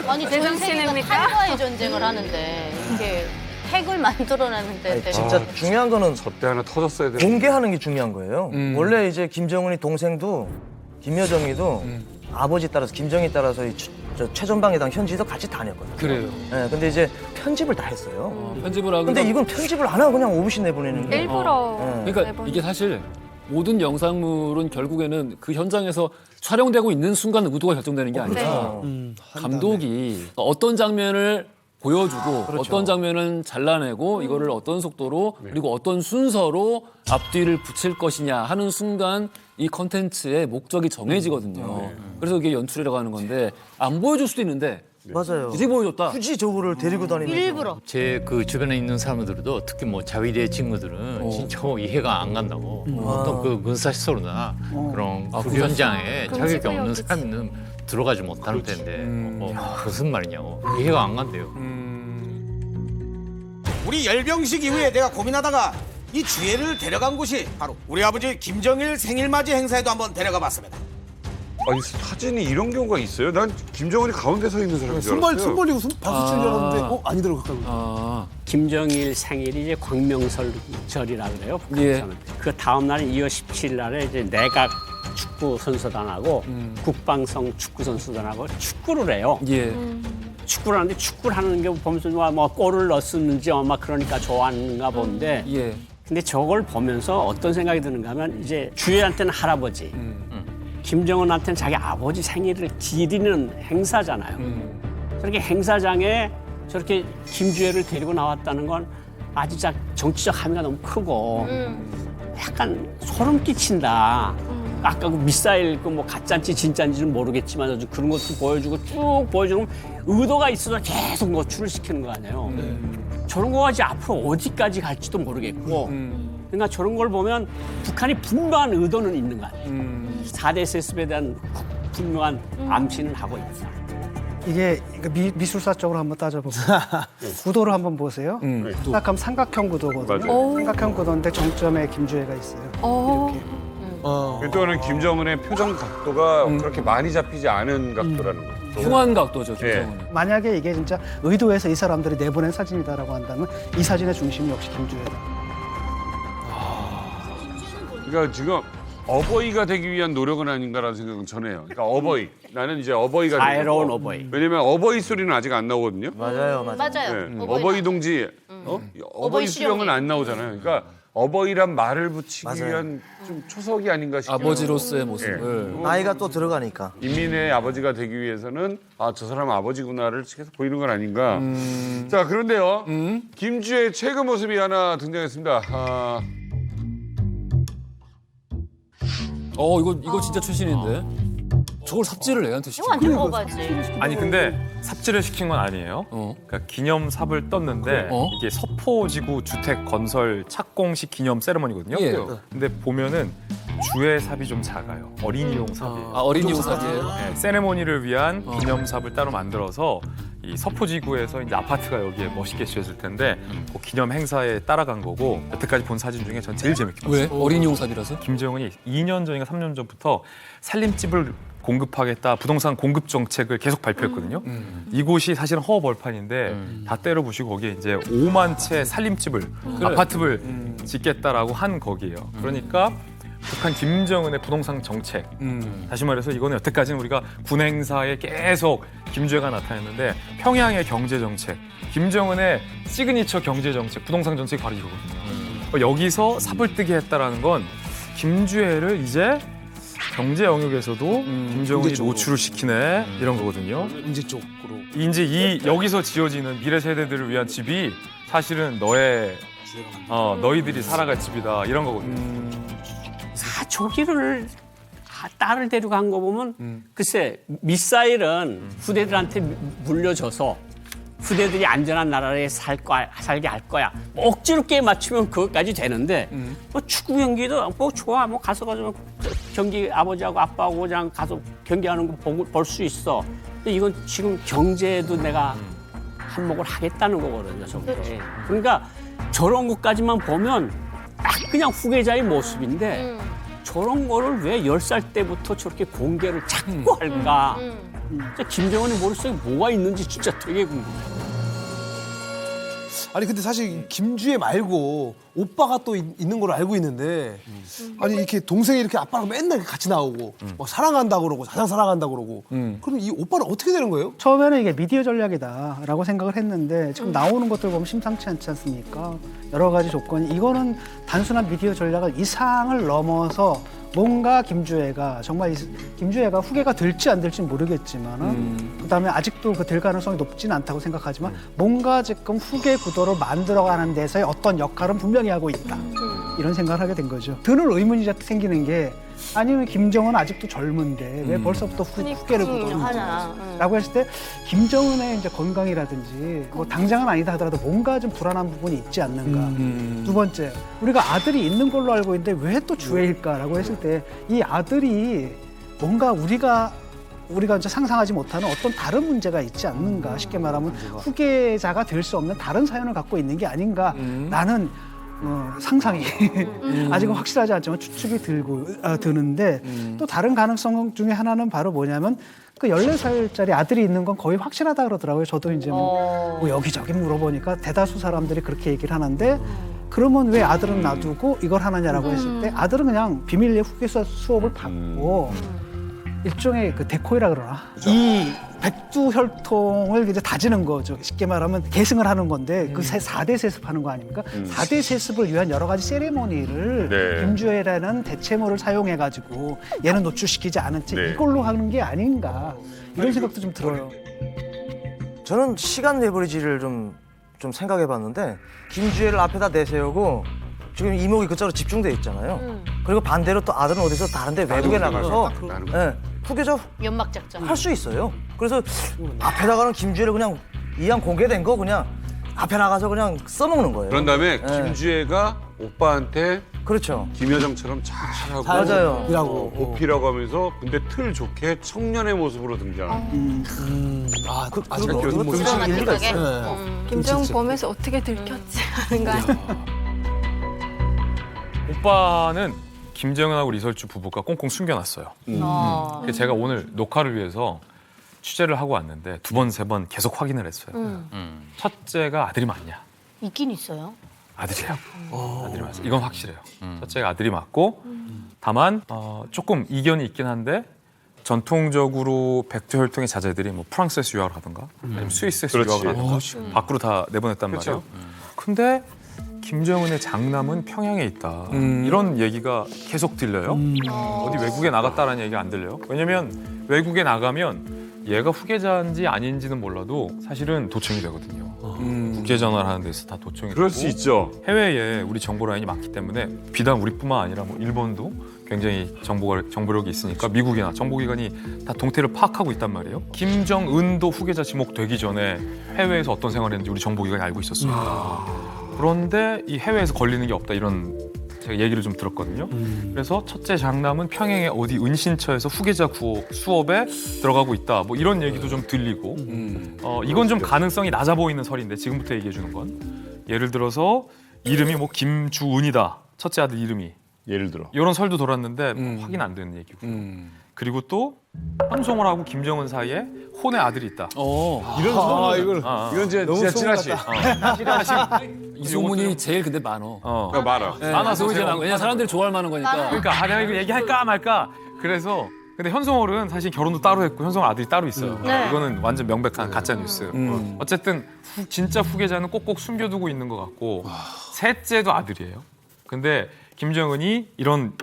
아니 전 세계가 제정신입니까? 탄과의 전쟁을 하는데 이렇게 핵을 만들어내는데 아니, 진짜 중요한 거는 저때 하나 터졌어야 돼. 공개하는 게 중요한 거예요. 원래 이제 김정은이 동생도 김여정이도 아버지 따라서 김정희 따라서 이 저 최전방해당 현지도 같이 다녔거든요. 그래요. 네, 근데 이제 편집을 다 했어요. 편집을 하고. 근데 이건 편집을 안 하고 그냥 오붓이 내보내는 게. 일부러 그러니까 내보내. 이게 사실 모든 영상물은 결국에는 그 현장에서 촬영되고 있는 순간 의도가 결정되는 게 아니라 감독이 어떤 장면을 보여주고 어떤 장면은 잘라내고 이거를 어떤 속도로 그리고 어떤 순서로 앞뒤를 붙일 것이냐 하는 순간 이 컨텐츠의 목적이 정해지거든요. 그래서 이게 연출이라고 하는 건데 안 보여줄 수도 있는데 맞아요. 이제 보여줬다. 굳이 저거를 데리고 다니면서. 일부러. 제 그 주변에 있는 사람들도 특히 뭐 자위대 친구들은 진짜 이해가 안 간다고 어떤 그 군사시설이나 그런 훈련장에 자격이 없는 사람은 들어가지 못하는 텐데 뭐 무슨 말이냐고 이해가 안 간대요. 우리 열병식 이후에 내가 고민하다가 이 주혜를 데려간 곳이 바로 우리 아버지 김정일 생일맞이 행사에도 한번 데려가 봤습니다. 아니 사진이 이런 경우가 있어요? 난 김정은이 가운데 서 있는 사람인 줄 손 알았어요. 벌리고 박수 치려고 하는데 아니더라고 가까이. 김정일 생일이 이제 광명설절이라 그래요. 북한에서는. 그 다음 날은 2월 17일 날에 이제 내각 축구 선수단하고 국방성 축구 선수단하고 축구를 해요. 예. 축구를 하는데 축구를 하는 게 보면서 뭐 골을 넣었는지 막 그러니까 좋아하는가 본데 예. 근데 저걸 보면서 어떤 생각이 드는가 하면 이제 주혜한테는 할아버지 김정은한테는 자기 아버지 생일을 기리는 행사잖아요. 저렇게 행사장에 저렇게 김주혜를 데리고 나왔다는 건 아주 정치적 함의가 너무 크고 약간 소름 끼친다. 아까 그 미사일 그 뭐 가짜인지 진짜인지는 모르겠지만 아주 그런 것도 보여주고 쭉 보여주는 의도가 있어서 계속 노출을 시키는 거 아니에요. 저런 거 가지고 앞으로 어디까지 갈지도 모르겠고 그러니까 저런 걸 보면 북한이 분명한 의도는 있는 거 같아요. 4대 세습에 대한 분명한 암시는 하고 있다. 이게 미술사 쪽으로 한번 따져보고 구도를 한번 보세요. 생각하면 삼각형 구도거든요. 맞아요. 삼각형 구도인데 정점에 김주혜가 있어요. 이렇게. 또는 김정은의 표정 각도가 그렇게 많이 잡히지 않은 각도라는 거죠. 흉한 각도죠, 예. 김정은은. 만약에 이게 진짜 의도해서 이 사람들이 내보낸 사진이다라고 한다면 이 사진의 중심이 역시 김주혜다. 그러니까 지금 어버이가 되기 위한 노력은 아닌가라는 생각은 전해요. 그러니까 어버이. 나는 이제 어버이가 자애로운 되고. 어버이. 왜냐면 어버이 소리는 아직 안 나오거든요. 맞아요. 맞아요. 네. 어버이 동지, 어버이 수령은 안 나오잖아요. 그러니까 어버이란 말을 붙이기 맞아요. 위한 좀 초석이 아닌가 싶어요. 아버지로서의 모습을. 나이가 또 들어가니까. 인민의 아버지가 되기 위해서는 아, 저 사람은 아버지구나를 계속 보이는 건 아닌가. 자, 그런데요. 김주의 최근 모습이 하나 등장했습니다. 아, 이거 진짜 최신인데. 저걸 삽질을 애한테 시켜. 이거 완전 먹어야지. 아니 근데 삽질을 시킨 건 아니에요. 그러니까 기념삽을 떴는데 이게 서포지구 주택 건설 착공식 기념 세레머니거든요. 예. 근데 보면은 주의 삽이 좀 작아요. 어린이용 삽이에요. 아, 어린이용 삽이에요? 네, 세레모니를 위한 기념삽을 따로 만들어서 이 서포지구에서 이제 아파트가 여기에 멋있게 지어질 텐데 그 기념 행사에 따라간 거고 여태까지 본 사진 중에 전 제일 재밌게 왜? 봤어요. 어린이용 삽이라서? 김정은이 2년 전인가 3년 전부터 살림집을 공급하겠다 부동산 공급 정책을 계속 발표했거든요. 이곳이 사실은 허허벌판인데 다 때려 부시고 거기에 이제 5만 채 살림집을 아파트를 짓겠다라고 한 거기예요. 그러니까 북한 김정은의 부동산 정책. 다시 말해서 이거는 여태까지는 우리가 군 행사에 계속 김주애가 나타났는데 평양의 경제 정책, 김정은의 시그니처 경제 정책, 부동산 정책이 바로 이거거든요. 여기서 삽을 뜨게 했다라는 건 김주애를 이제 경제 영역에서도 김정은이 노출을 시키네 이런 거거든요. 인재 쪽으로. 이제 이 여기서 지어지는 미래 세대들을 위한 집이 사실은 너희들이 살아갈 집이다 이런 거거든요. 사초기를 딸을 데려간 거 보면 글쎄 미사일은 후대들한테 물려줘서 후대들이 안전한 나라에 살게 할 거야. 뭐 억지로 게임 맞추면 그것까지 되는데 뭐 축구 경기도 뭐 좋아 뭐 가서 경기 아버지하고 아빠하고 그냥 가서 경기하는 거 볼 수 있어. 근데 이건 지금 경제도 내가 한몫을 하겠다는 거거든요. 저게. 그러니까 저런 것까지만 보면 딱 그냥 후계자의 모습인데 저런 거를 왜 10살 때부터 저렇게 공개를 자꾸 할까? 진짜 김정은의 머릿속에 뭐가 있는지 진짜 되게 궁금해요. 아니 근데 사실 김주애 말고 오빠가 또 있는 걸로 알고 있는데 아니 이렇게 동생이 이렇게 아빠랑 맨날 같이 나오고 막 사랑한다 그러고 가장 사랑한다 그러고 그럼 이 오빠는 어떻게 되는 거예요? 처음에는 이게 미디어 전략이다라고 생각을 했는데 지금 나오는 것들 보면 심상치 않지 않습니까? 여러 가지 조건이 이거는 단순한 미디어 전략을 이상을 넘어서 뭔가 김주애가 정말 김주애가 후계가 될지 안 될지 모르겠지만은 그다음에 아직도 그 될 가능성이 높지는 않다고 생각하지만 뭔가 지금 후계 구도를 만들어가는 데서의 어떤 역할은 분명히 하고 있다 이런 생각을 하게 된 거죠. 드는 의문이 생기는 게 아니면 김정은 아직도 젊은데 왜 벌써부터 후계를 구도하냐라고 했을 때 김정은의 이제 건강이라든지 뭐 당장은 아니다 하더라도 뭔가 좀 불안한 부분이 있지 않는가. 두 번째 우리가 아들이 있는 걸로 알고 있는데 왜 또 주애일까라고 했을 때 이 아들이 뭔가 우리가 이제 상상하지 못하는 어떤 다른 문제가 있지 않는가. 쉽게 말하면 후계자가 될 수 없는 다른 사연을 갖고 있는 게 아닌가. 라는 상상이 아직은 확실하지 않지만 추측이 드는데 또 다른 가능성 중에 하나는 바로 뭐냐면 그 14살짜리 아들이 있는 건 거의 확실하다 그러더라고요. 저도 이제 뭐 여기저기 물어보니까 대다수 사람들이 그렇게 얘기를 하는데 그러면 왜 아들은 놔두고 이걸 하느냐라고 했을 때 아들은 그냥 비밀리에 후계자 수업을 받고 일종의 그 데코이라 그러나 이 백두혈통을 이제 다지는 거죠. 쉽게 말하면 계승을 하는 건데 그 4대 세습하는 거 아닙니까? 4대 세습을 위한 여러 가지 세리머니를 김주애라는 대체모를 사용해가지고 얘는 노출시키지 않은 채 이걸로 하는 게 아닌가 이런 생각도 좀 들어요. 저는 시간 레버리지를 좀 생각해봤는데 김주애를 앞에다 내세우고 지금 이목이 그쪽으로 집중돼 있잖아요. 그리고 반대로 또 아들은 어디서 다른데 외국에 나가서 후계자 연막 작전 할 수 있어요. 그래서 앞에다가는 김주애를 그냥 이왕 공개된 거 그냥 앞에 나가서 그냥 써먹는 거예요. 그런 다음에 김주애가 오빠한테 그렇죠. 김여정처럼 잘하고 맞아요. 이라고 오피라고 하면서 근데 틀 좋게 청년의 모습으로 등장하는. 그건 일리가 있어요. 김정은 보면서 어떻게 들켰지 하는가요? 오빠는 김정은하고 리설주 부부가 꽁꽁 숨겨놨어요. 그래서 제가 오늘 녹화를 위해서 취재를 하고 왔는데 2번, 3번 계속 확인을 했어요. 첫째가 아들이 맞냐? 있긴 있어요. 아들이에요. 아들이 맞아요. 이건 확실해요. 첫째가 아들이 맞고 다만 조금 이견이 있긴 한데 전통적으로 백두혈통의 자제들이 뭐 프랑스에서 유학을 하든가 아니면 스위스에서 그렇지. 유학을 하든가 밖으로 다 내보냈단 말이에요. 근데 김정은의 장남은 평양에 있다. 이런 얘기가 계속 들려요. 어디 외국에 나갔다라는 얘기가 안 들려요. 왜냐면 외국에 나가면 얘가 후계자인지 아닌지는 몰라도 사실은 도청이 되거든요. 국제 전화를 하는 데서 다 도청이 그럴 되고 수 있죠. 해외에 우리 정보 라인이 많기 때문에 비단 우리뿐만 아니라 뭐 일본도 굉장히 정보력이 있으니까 미국이나 정보기관이 다 동태를 파악하고 있단 말이에요. 김정은도 후계자 지목되기 전에 해외에서 어떤 생활을 했는지 우리 정보기관이 알고 있었습니다. 그런데 이 해외에서 걸리는 게 없다 이런 제가 얘기를 좀 들었거든요. 그래서 첫째 장남은 평양의 어디 은신처에서 후계자 수업에 들어가고 있다. 뭐 이런 얘기도 좀 들리고 이건 좀 가능성이 낮아 보이는 설인데 지금부터 얘기해 주는 건 예를 들어서 이름이 뭐 김주은이다. 첫째 아들 이름이. 예를 들어. 이런 설도 돌았는데 확인 안 되는 얘기고. 그리고 또 현송월하고 김정은 사이에 혼의 아들이 있다. 이런 소문. 이건 진짜 찌라시. 이 소문이 제일 근데 많어. 그러니까 많아. 네, 많아서 이제 왜냐 사람들이 좋아할 만한 거니까. 그러니까 내가 이거 얘기할까 말까. 그래서 근데 현송월은 사실 결혼도 따로 했고 현송월 아들이 따로 있어요. 네. 이거는 완전 명백한 가짜 뉴스. 어쨌든 진짜 후계자는 꼭꼭 숨겨두고 있는 것 같고 셋째도 아들이에요. 근데 김정은이 이런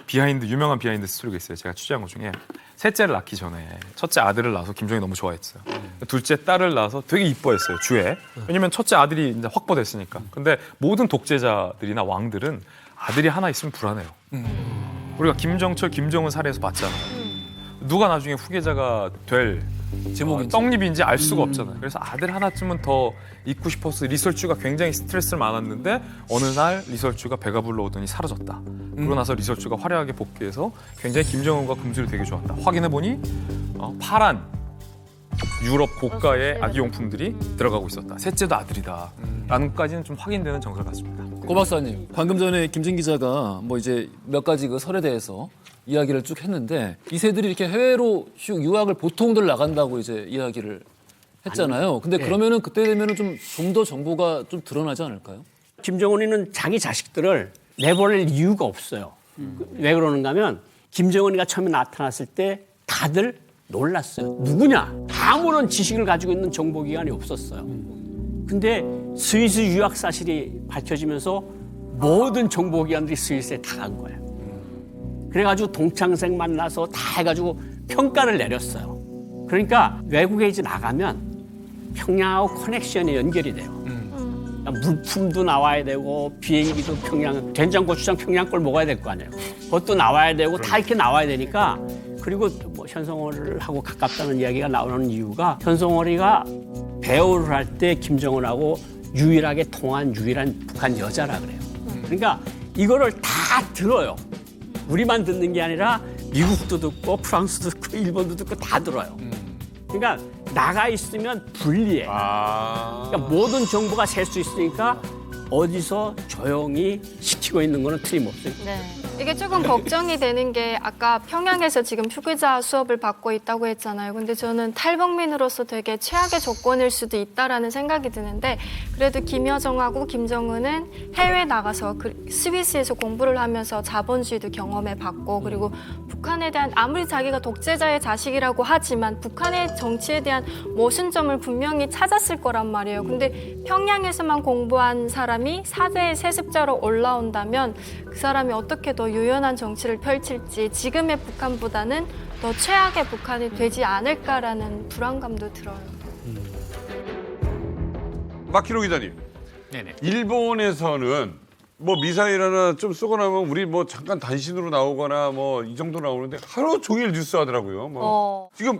유명한 비하인드 스토리가 있어요. 제가 취재한 것 중에 셋째를 낳기 전에 첫째 아들을 낳아서 김정은이 너무 좋아했어요. 둘째 딸을 낳아서 되게 이뻐했어요. 주에. 왜냐면 첫째 아들이 이제 확보됐으니까. 근데 모든 독재자들이나 왕들은 아들이 하나 있으면 불안해요. 우리가 김정철, 김정은 사례에서 봤잖아요. 누가 나중에 후계자가 될 떡잎인지 알 수가 없잖아요. 그래서 아들 하나쯤은 더 있고 싶어서 리설주가 굉장히 스트레스를 많았는데 어느 날 리설주가 배가 불러오더니 사라졌다. 그러고 나서 리설주가 화려하게 복귀해서 굉장히 김정은과 금술이 되게 좋았다. 확인해보니 파란 유럽 고가의 아기용품들이 들어가고 있었다. 셋째도 아들이다. 라는 것까지는 좀 확인되는 정설 같습니다. 고 박사님, 방금 전에 김진 기자가 뭐 이제 몇 가지 그 설에 대해서 이야기를 쭉 했는데 이 세들이 이렇게 해외로 쭉 유학을 보통들 나간다고 이제 이야기를 했잖아요. 근데 그러면은 그때 되면은 좀 더 정보가 좀 드러나지 않을까요? 김정은이는 자기 자식들을 내보낼 이유가 없어요. 왜 그러는가 하면 김정은이가 처음에 나타났을 때 다들 놀랐어요. 누구냐? 아무런 지식을 가지고 있는 정보기관이 없었어요. 근데 스위스 유학 사실이 밝혀지면서 모든 정보기관들이 스위스에 다 간 거예요. 그래가지고 동창생 만나서 다 해가지고 평가를 내렸어요. 그러니까 외국에 이제 나가면 평양하고 커넥션이 연결이 돼요. 물품도 나와야 되고 비행기도 평양, 된장고추장 평양 걸 먹어야 될 거 아니에요. 그것도 나와야 되고 다 이렇게 나와야 되니까 그리고 뭐 현송월하고 가깝다는 이야기가 나오는 이유가 현송월이가 배우를 할 때 김정은하고 유일하게 통한 유일한 북한 여자라 그래요. 그러니까 이거를 다 들어요. 우리만 듣는 게 아니라 미국도 듣고 프랑스도 듣고 일본도 듣고 다 들어요. 그러니까 나가 있으면 불리해. 그러니까 모든 정보가 셀 수 있으니까 어디서 조용히 시키고 있는 거는 틀림없어요. 네. 이게 조금 걱정이 되는 게 아까 평양에서 지금 후계자 수업을 받고 있다고 했잖아요. 근데 저는 탈북민으로서 되게 최악의 조건일 수도 있다라는 생각이 드는데 그래도 김여정하고 김정은은 해외 나가서 스위스에서 공부를 하면서 자본주의도 경험해 봤고 그리고 북한에 대한 아무리 자기가 독재자의 자식이라고 하지만 북한의 정치에 대한 모순점을 분명히 찾았을 거란 말이에요. 근데 평양에서만 공부한 사람이 사대의 세습자로 올라온다면 그 사람이 어떻게 더 유연한 정치를 펼칠지 지금의 북한보다는 더 최악의 북한이 되지 않을까라는 불안감도 들어요. 마키로 기자님. 네네. 일본에서는 뭐 미사일 하나 좀 쏘고 나면 우리 뭐 잠깐 단신으로 나오거나 뭐 이 정도 나오는데 하루 종일 뉴스 하더라고요. 뭐 지금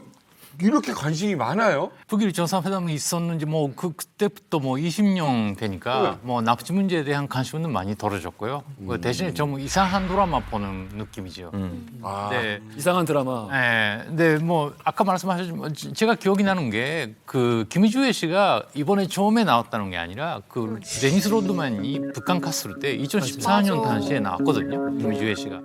이렇게 관심이 많아요? 북일 정상회담이 있었는지 뭐 그때부터 뭐 20년 되니까 뭐 납치 문제에 대한 관심은 많이 덜어졌고요. 그 대신에 좀 이상한 드라마 보는 느낌이죠. 네. 이상한 드라마. 네. 근데 뭐 아까 말씀하셨지만 제가 기억이 나는 게 그 김주혜 씨가 이번에 처음에 나왔다는 게 아니라 그 데니스 로드만이 북한 갔을 때 2014년 당시에 나왔거든요. 김주혜 씨가.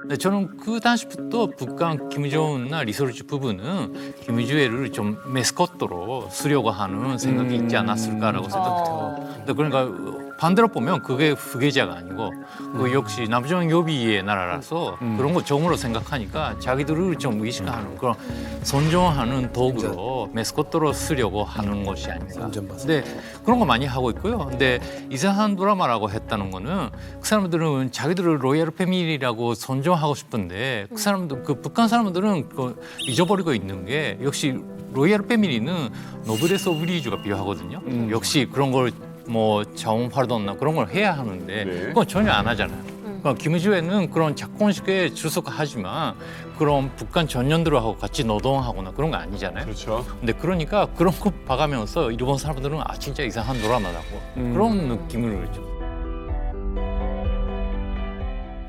근데 저는 그 당시부터 북한 김정은이나 리서치 부분은 김주애를 좀 메스커트로 쓰려고 하는 생각이 있지 않았을까라고 생각해요. 근데 그러니까 반대로 보면 그게 후계자가 아니고 그 역시 남조선予備의 나라라서 그런 거 정으로 생각하니까 자기들을 좀 의식하는 그런 선정하는 도구로 메스커트로 쓰려고 하는 것이 아닌가. 근데 그런 거 많이 하고 있고요. 근데 이상한 드라마라고 했다는 거는 그 사람들은 자기들을 로얄 패밀리라고 선정하고 싶은데 그 사람들 그 북한 사람들은 그 잊어버리고 있는 게 역시 로얄 패밀리는 노블레스 오브리주가 필요하거든요. 역시 그런 걸 뭐 자원활동이나 그런 걸 해야 하는데 그건 전혀 안 하잖아요. 그러니까 김주애는 그런 작혼식에 출석하지만 그런 북한 전년들하고 같이 노동하거나 그런 거 아니잖아요. 그렇죠. 근데 그러니까 그런 거 봐가면서 일본 사람들은 아 진짜 이상한 드라마라고 그런 느낌을 좀.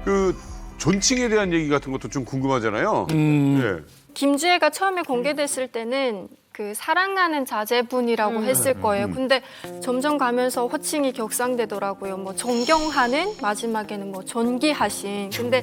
그 존칭에 대한 얘기 같은 것도 좀 궁금하잖아요. 예. 김주애가 처음에 공개됐을 때는 그 사랑하는 자제분이라고 했을 거예요. 근데 점점 가면서 호칭이 격상되더라고요. 뭐 존경하는, 마지막에는 뭐 존귀하신. 근데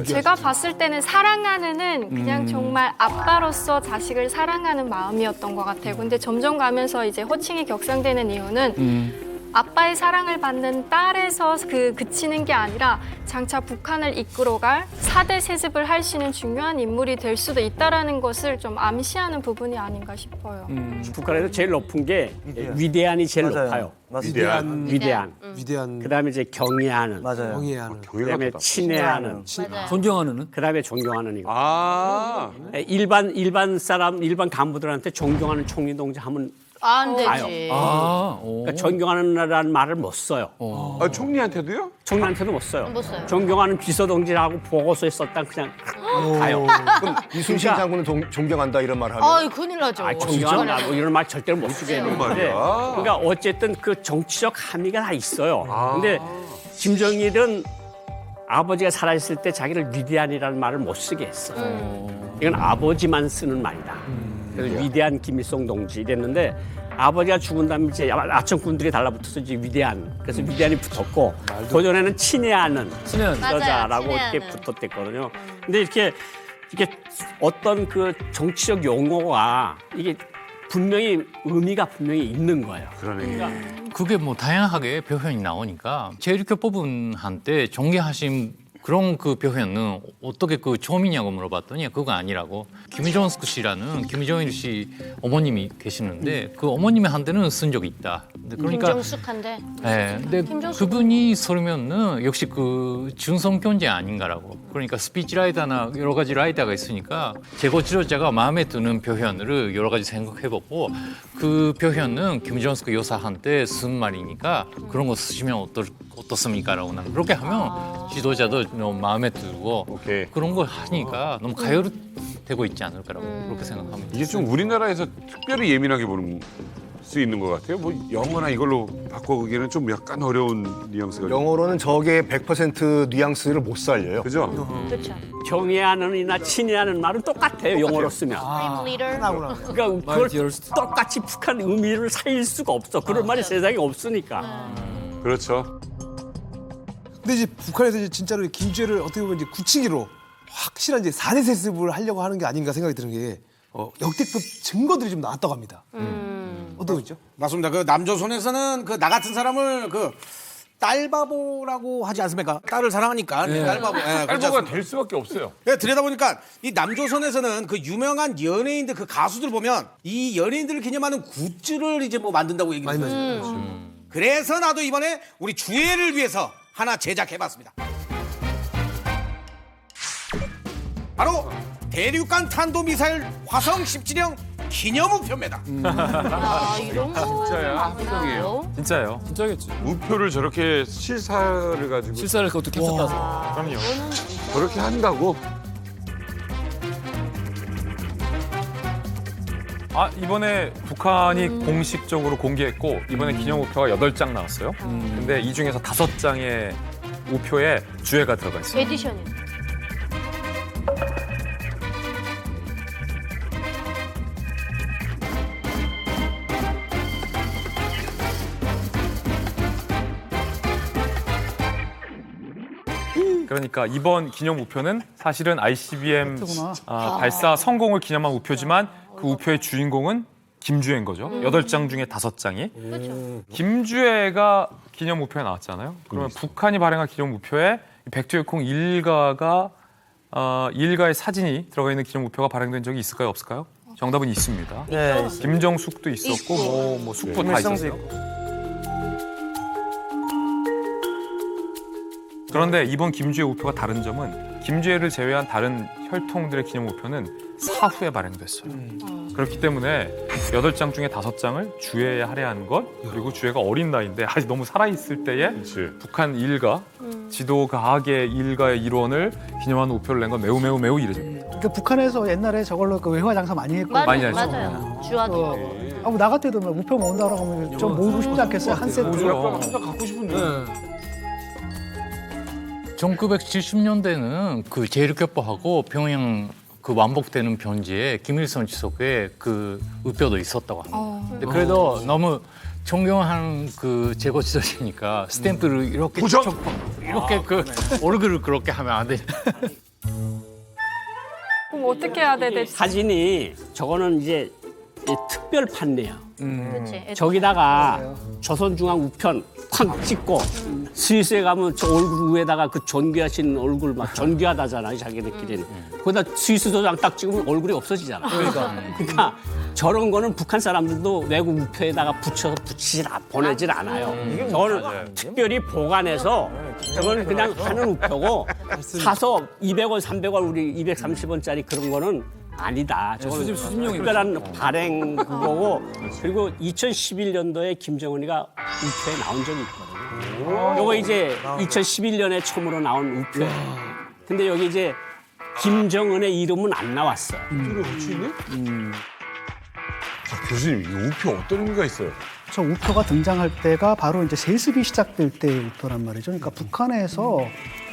제가 봤을 때는 사랑하는은 그냥 정말 아빠로서 자식을 사랑하는 마음이었던 것 같아요. 근데 점점 가면서 이제 호칭이 격상되는 이유는 아빠의 사랑을 받는 딸에서 그치는 게 아니라 장차 북한을 이끌어갈 4대 세습을 할 수 있는 중요한 인물이 될 수도 있다라는 것을 좀 암시하는 부분이 아닌가 싶어요. 북한에서 제일 높은 게 위대한이 제일 높아요. 위대한. 그다음에 이제 경애하는. 맞아요. 그다음에 친애하는. 존경하는. 그다음에 존경하는 이거. 아. 일반 사람, 일반 간부들한테 존경하는 총리 동지 하면 안 되지. 가요. 그러니까 존경하는 말을 못 써요. 아, 총리한테도요? 총리한테도 못 써요. 못 써요. 존경하는 비서동지라고 보고서에 썼다 그냥 가요. 그럼 이순신 장군은 존경한다 이런 말 하면 아이 큰일 나죠. 존경한다 뭐 이런 말 절대로 못 쓰게 되는데 말이야. 그러니까 어쨌든 그 정치적 함의가 다 있어요. 근데 김정일은 아버지가 살아있을 때 자기를 위대한이라는 말을 못 쓰게 했어. 이건 아버지만 쓰는 말이다. 그래서 위대한 김일성 동지 이랬는데 아버지가 죽은 다음에 이제 아청꾼들이 달라붙어서 이제 위대한. 그래서 위대한이 붙었고 고전에는 친애하는 여자라고 맞아요, 이렇게 붙었댔거든요. 근데 이렇게 어떤 그 정치적 용어가 이게 분명히 의미가 분명히 있는 거예요. 그러네. 그게 뭐 다양하게 표현이 나오니까 제일 이렇게 뽑은 한때 존경하신 그런 그 표현은 어떻게 그 처음이냐고 물어봤더니 그거 아니라고 김정숙 씨라는 김정일 씨 어머님이 계시는데 그 어머님의 한테는 쓴 적이 있다. 근데 그러니까 김정숙한데. 네, 근데 김정숙은- 그분이 쓰면은 역시 그 준성 견제 아닌가라고. 그러니까 스피치 라이터나 여러 가지 라이터가 있으니까 제거 지도자가 마음에 드는 표현을 여러 가지 생각해보고 그 표현은 김정숙 여사한테 쓴 말이니까 그런 거 쓰시면 어떻습니까라고 난 그렇게 하면 지도자도 너무 마음에 들고 오케이. 그런 걸 하니까 너무 가열되고 있지 않을까라고 그렇게 생각합니다. 이게 좀 우리나라에서 특별히 예민하게 보는 수 있는 것 같아요. 뭐 영어나 이걸로 바꿔보기에는 좀 약간 어려운 뉘앙스가. 영어로는 저게 100% 뉘앙스를 못 살려요. 그죠? 그렇죠. 경애하는이나 친애하는 말은 똑같아요. 영어로 쓰면. 리더. 그러니까 그걸 똑같이 북한 의미를 살릴 수가 없어. 그런 말이 세상에 없으니까. 그렇죠. 근데 이제 북한에서 이제 진짜로 김주애를 어떻게 보면 이제 굳히기로 확실한 이제 4대 세습을 하려고 하는 게 아닌가 생각이 드는 게 역대급 증거들이 좀 나왔다고 합니다. 어떤 거 있죠? 맞습니다. 그 남조선에서는 그 나 같은 사람을 그 딸바보라고 하지 않습니까? 딸을 사랑하니까 딸바보. 예, 그렇지 딸보가 않습니까? 될 수밖에 없어요. 예, 들여다보니까 이 남조선에서는 그 유명한 연예인들 그 가수들 보면 이 연예인들을 기념하는 굿즈를 이제 뭐 만든다고 얘기를 했어요. 그래서 나도 이번에 우리 주애를 위해서 하나 제작해봤습니다. 바로 대륙간 탄도미사일 화성 17형 기념우표입니다. 아, 이런 거. 진짜야? 세상에요? 진짜예요. 진짜겠지. 우표를 저렇게 실사를 가지고 실사를 그것도 캡처 그럼요. 저렇게 한다고? 아, 이번에 북한이 공식적으로 공개했고 이번에 기념우표가 8장 나왔어요. 근데 이 중에서 5장의 우표에 주애가 들어가 있어요. 에디션이. 그러니까 이번 기념 우표는 사실은 ICBM 그렇구나. 발사 성공을 기념한 우표지만 그 우표의 주인공은 김주애인 거죠. 8장 중에 5장이. 김주애가 기념 우표에 나왔잖아요. 그러면 북한이 발행한 기념 우표에 백두혈통 일가가 일가의 사진이 들어가 있는 기념 우표가 발행된 적이 있을까요, 없을까요? 정답은 있습니다. 네, 김정숙도 있었고 뭐 숙부 다 김일성도 있었어요. 있고. 그런데 이번 김주애 우표가 다른 점은 김주애를 제외한 다른 혈통들의 기념 우표는 사후에 발행됐어요. 그렇기 때문에 8장 중에 5장을 주애에 할애한 것, 그리고 주애가 어린 나이인데 아직 너무 살아있을 때에 북한 일가, 지도 가학의 일가의 일원을 기념하는 우표를 낸 건 매우 이례적입니다. 그 북한에서 옛날에 저걸로 그 외화 장사 많이 했고. 많이 했죠. 맞아요. 주화도. 나 같아도 막 우표 모은다고 하면 좀 모으고 싶지 않겠어요? 한 세트. 진짜 갖고 싶은데. 1970년대는 그 제일교포하고 평양 그 완복되는 편지에 김일성 지속의 그 우표도 있었다고 합니다. 근데 그래도 너무 존경하는 그 제거 지도자니까 스탬프를 이렇게 이렇게 그 얼굴을 그렇게 하면 안 돼. 그럼 어떻게 해야 돼? 사진이 저거는 이제 특별 판례야. 그렇지. 저기다가 조선중앙 우편 쾅 찍고 스위스에 가면 저 얼굴 위에다가 그 존귀하신 얼굴 막 존귀하다잖아요, 자기들끼리는. 거기다 스위스 도장 딱 찍으면 얼굴이 없어지잖아. 그러니까 저런 거는 북한 사람들도 외국 우표에다가 보내질 않아요. 저거는 특별히 보관해서 저거는 그냥 하는 우표고 사서 200원, 300원, 우리 230원짜리 그런 거는 아니다. 저거는 특별한 발행 그거고 그리고 2011년도에 김정은이가 우표에 나온 적이 있거든요. 요거 이제 2011년에 처음으로 나온 우표예요. 근데 여기 이제 김정은의 이름은 안 나왔어요. 우표를 같이 있네? 자, 교수님, 이 우표 어떤 의미가 있어요? 저 우표가 등장할 때가 바로 이제 세습이 시작될 때의 우표란 말이죠. 그러니까 북한에서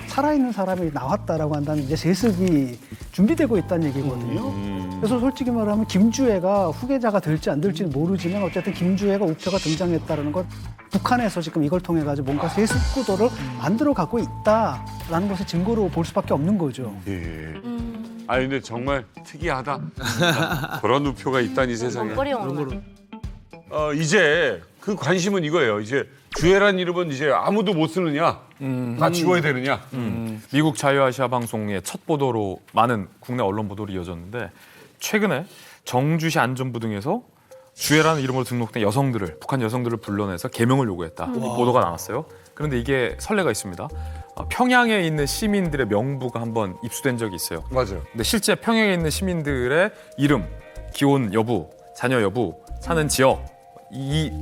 살아있는 사람이 나왔다라고 한다면 이제 세습이 준비되고 있다는 얘기거든요. 그래서 솔직히 말하면 김주애가 후계자가 될지 안 될지는 모르지만 어쨌든 김주애가 우표가 등장했다는 건 북한에서 지금 이걸 통해 가지고 뭔가 세습 구도를 만들어 가고 있다라는 것을 증거로 볼 수밖에 없는 거죠. 예. 아 근데 정말 특이하다. 그런 우표가 있다니 세상에. 이제 그 관심은 이거예요. 이제 주애란 이름은 이제 아무도 못 쓰느냐, 다 지워야 되느냐. 미국 자유아시아 방송의 첫 보도로 많은 국내 언론 보도로 이어졌는데 최근에 정주시 안전부 등에서 주애라는 이름으로 등록된 여성들을 북한 여성들을 불러내서 개명을 요구했다. 보도가 나왔어요. 그런데 이게 선례가 있습니다. 평양에 있는 시민들의 명부가 한번 입수된 적이 있어요. 맞아요. 근데 실제 평양에 있는 시민들의 이름, 기혼 여부, 자녀 여부, 사는 지역,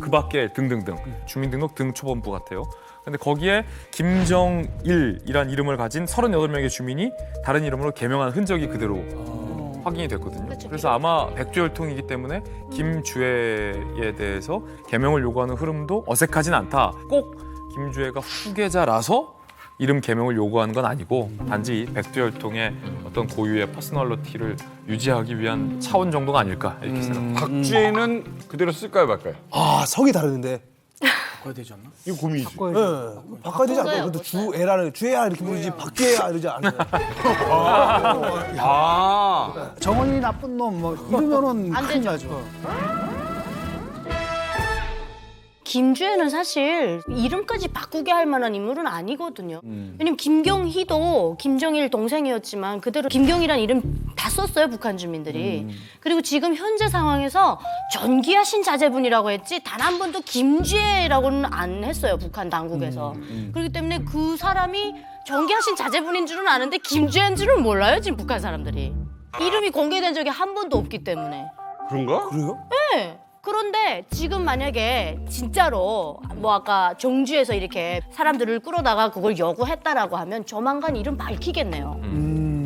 그 밖에 등등등 주민등록 등초본부 같아요. 근데 거기에 김정일이란 이름을 가진 38명의 주민이 다른 이름으로 개명한 흔적이 그대로 확인이 됐거든요. 그래서 아마 백두혈통이기 때문에 김주애에 대해서 개명을 요구하는 흐름도 어색하진 않다. 꼭 김주애가 후계자라서 이름 개명을 요구하는 건 아니고 단지 백두혈통의 어떤 고유의 퍼스널리티를 유지하기 위한 차원 정도가 아닐까 이렇게 생각합니다. 박주애는 그대로 쓸까요, 말까요? 아, 성이 다르는데. 바꿔야 되지 않나? 이거 고민이지. 네. 바꿔야 되지 않나요? 근데 주애야 이렇게 부르지 박계야 이러지 않아요. 정원이 나쁜 놈 뭐 이러면은 안 큰일 되죠. 나죠. 김주애는 사실 이름까지 바꾸게 할 만한 인물은 아니거든요. 왜냐면 김경희도 김정일 동생이었지만 그대로 김경희란 이름 다 썼어요, 북한 주민들이. 그리고 지금 현재 상황에서 존귀하신 자제분이라고 했지 단 한 번도 김주애라고는 안 했어요, 북한 당국에서. 그렇기 때문에 그 사람이 존귀하신 자제분인 줄은 아는데 김주애인 줄은 몰라요, 지금 북한 사람들이. 이름이 공개된 적이 한 번도 없기 때문에. 그런가? 그래요? 네. 그런데 지금 만약에 진짜로 뭐 아까 정주에서 이렇게 사람들을 끌어다가 그걸 요구했다라고 하면 조만간 이름 밝히겠네요.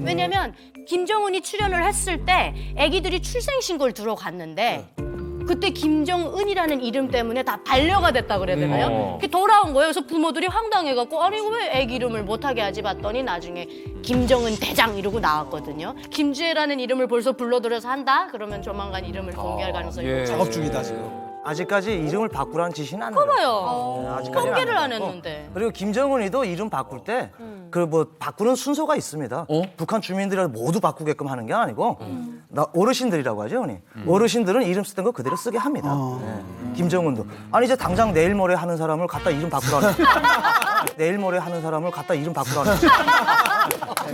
왜냐면 김정은이 출연을 했을 때 아기들이 출생신고를 들어갔는데 그때 김정은이라는 이름 때문에 다 반려가 됐다 그래야 되나요? 그게 돌아온 거예요. 그래서 부모들이 황당해갖고 아니 왜 애기 이름을 못하게 하지 봤더니 나중에 김정은 대장 이러고 나왔거든요. 김주애라는 이름을 벌써 불러들여서 한다? 그러면 조만간 이름을 공개할 가능성이 높죠. 작업 중이다 지금. 아직까지 이름을 바꾸라는 지시는 안 내렸어요. 봐봐요. 아직까지는 공개를 안 내렸고. 했는데. 그리고 김정은이도 이름 바꿀 때 그 뭐 바꾸는 순서가 있습니다. 북한 주민들이 모두 바꾸게끔 하는 게 아니고 어르신들이라고 하죠, 형님. 어르신들은 이름 쓰던 거 그대로 쓰게 합니다. 네. 김정은도 아니 이제 당장 내일 모레 하는 사람을 갖다 이름 바꾸라는 내일 모레 하는 사람을 갖다 이름 바꾸라는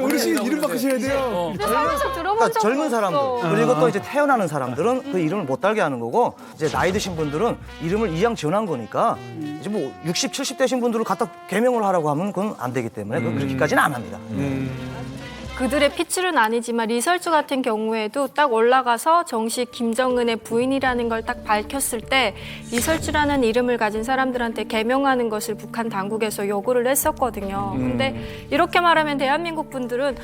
어르신 이름 바꾸셔야 돼요. 살면서 들어본 그러니까 적 젊은 없어. 사람들 그리고 또 이제 태어나는 사람들은 그 이름을 못 달게 하는 거고 이제 나이 드신 분들은 이름을 이왕 지어놓은 거니까 이제 뭐 60, 70 되신 분들을 갖다 개명을 하라고 하면 그건 안 되기 때문에 그렇게까지는 안 합니다. 그들의 피출은 아니지만 리설주 같은 경우에도 딱 올라가서 정식 김정은의 부인이라는 걸 딱 밝혔을 때 리설주라는 이름을 가진 사람들한테 개명하는 것을 북한 당국에서 요구를 했었거든요. 근데 이렇게 말하면 대한민국 분들은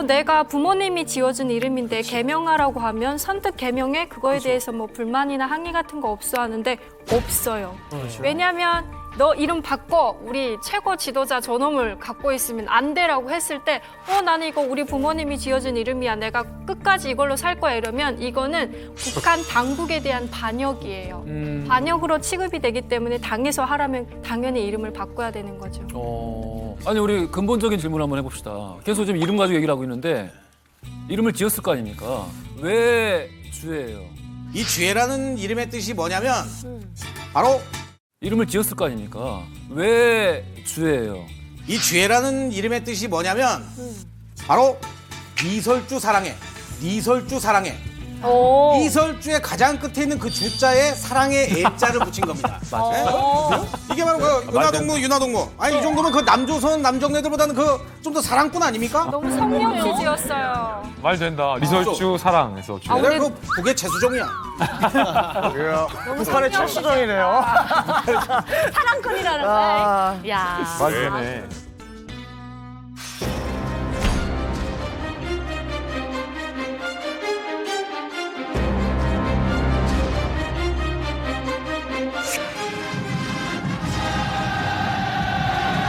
내가 부모님이 지어준 이름인데 개명하라고 하면 선뜻 개명해 그거에 대해서 뭐 불만이나 항의 같은 거 없어 하는데 없어요. 왜냐하면 너 이름 바꿔 우리 최고 지도자 저놈을 갖고 있으면 안 돼라고 했을 때 나는 이거 우리 부모님이 지어준 이름이야 내가 끝까지 이걸로 살 거야 이러면 이거는 북한 당국에 대한 반역이에요. 반역으로 취급이 되기 때문에 당에서 하라면 당연히 이름을 바꿔야 되는 거죠. 아니 우리 근본적인 질문 한번 해봅시다. 계속 지금 이름 가지고 얘기를 하고 있는데 이름을 지었을 거 아닙니까? 왜 주예요? 이 주애라는 이름의 뜻이 뭐냐면 바로 이름을 지었을 거 아닙니까? 왜 주예요? 이 주애라는 이름의 뜻이 뭐냐면 바로 이설주 사랑해. 이설주 사랑해. 이설주의 가장 끝에 있는 그 주자에 사랑의 애자를 붙인 겁니다. 맞아요. 이게 바로 그 윤화동무. 아니 이 정도면 그 남조선 남정네들보다는 그 좀 더 사랑꾼 아닙니까? 너무 성령이 지었어요. 말 된다. 리설주 사랑에서 주. 내가 그 북의 최수종이야. 북한의 철수정이네요. 사랑꾼이라는 거. 야. 맞네.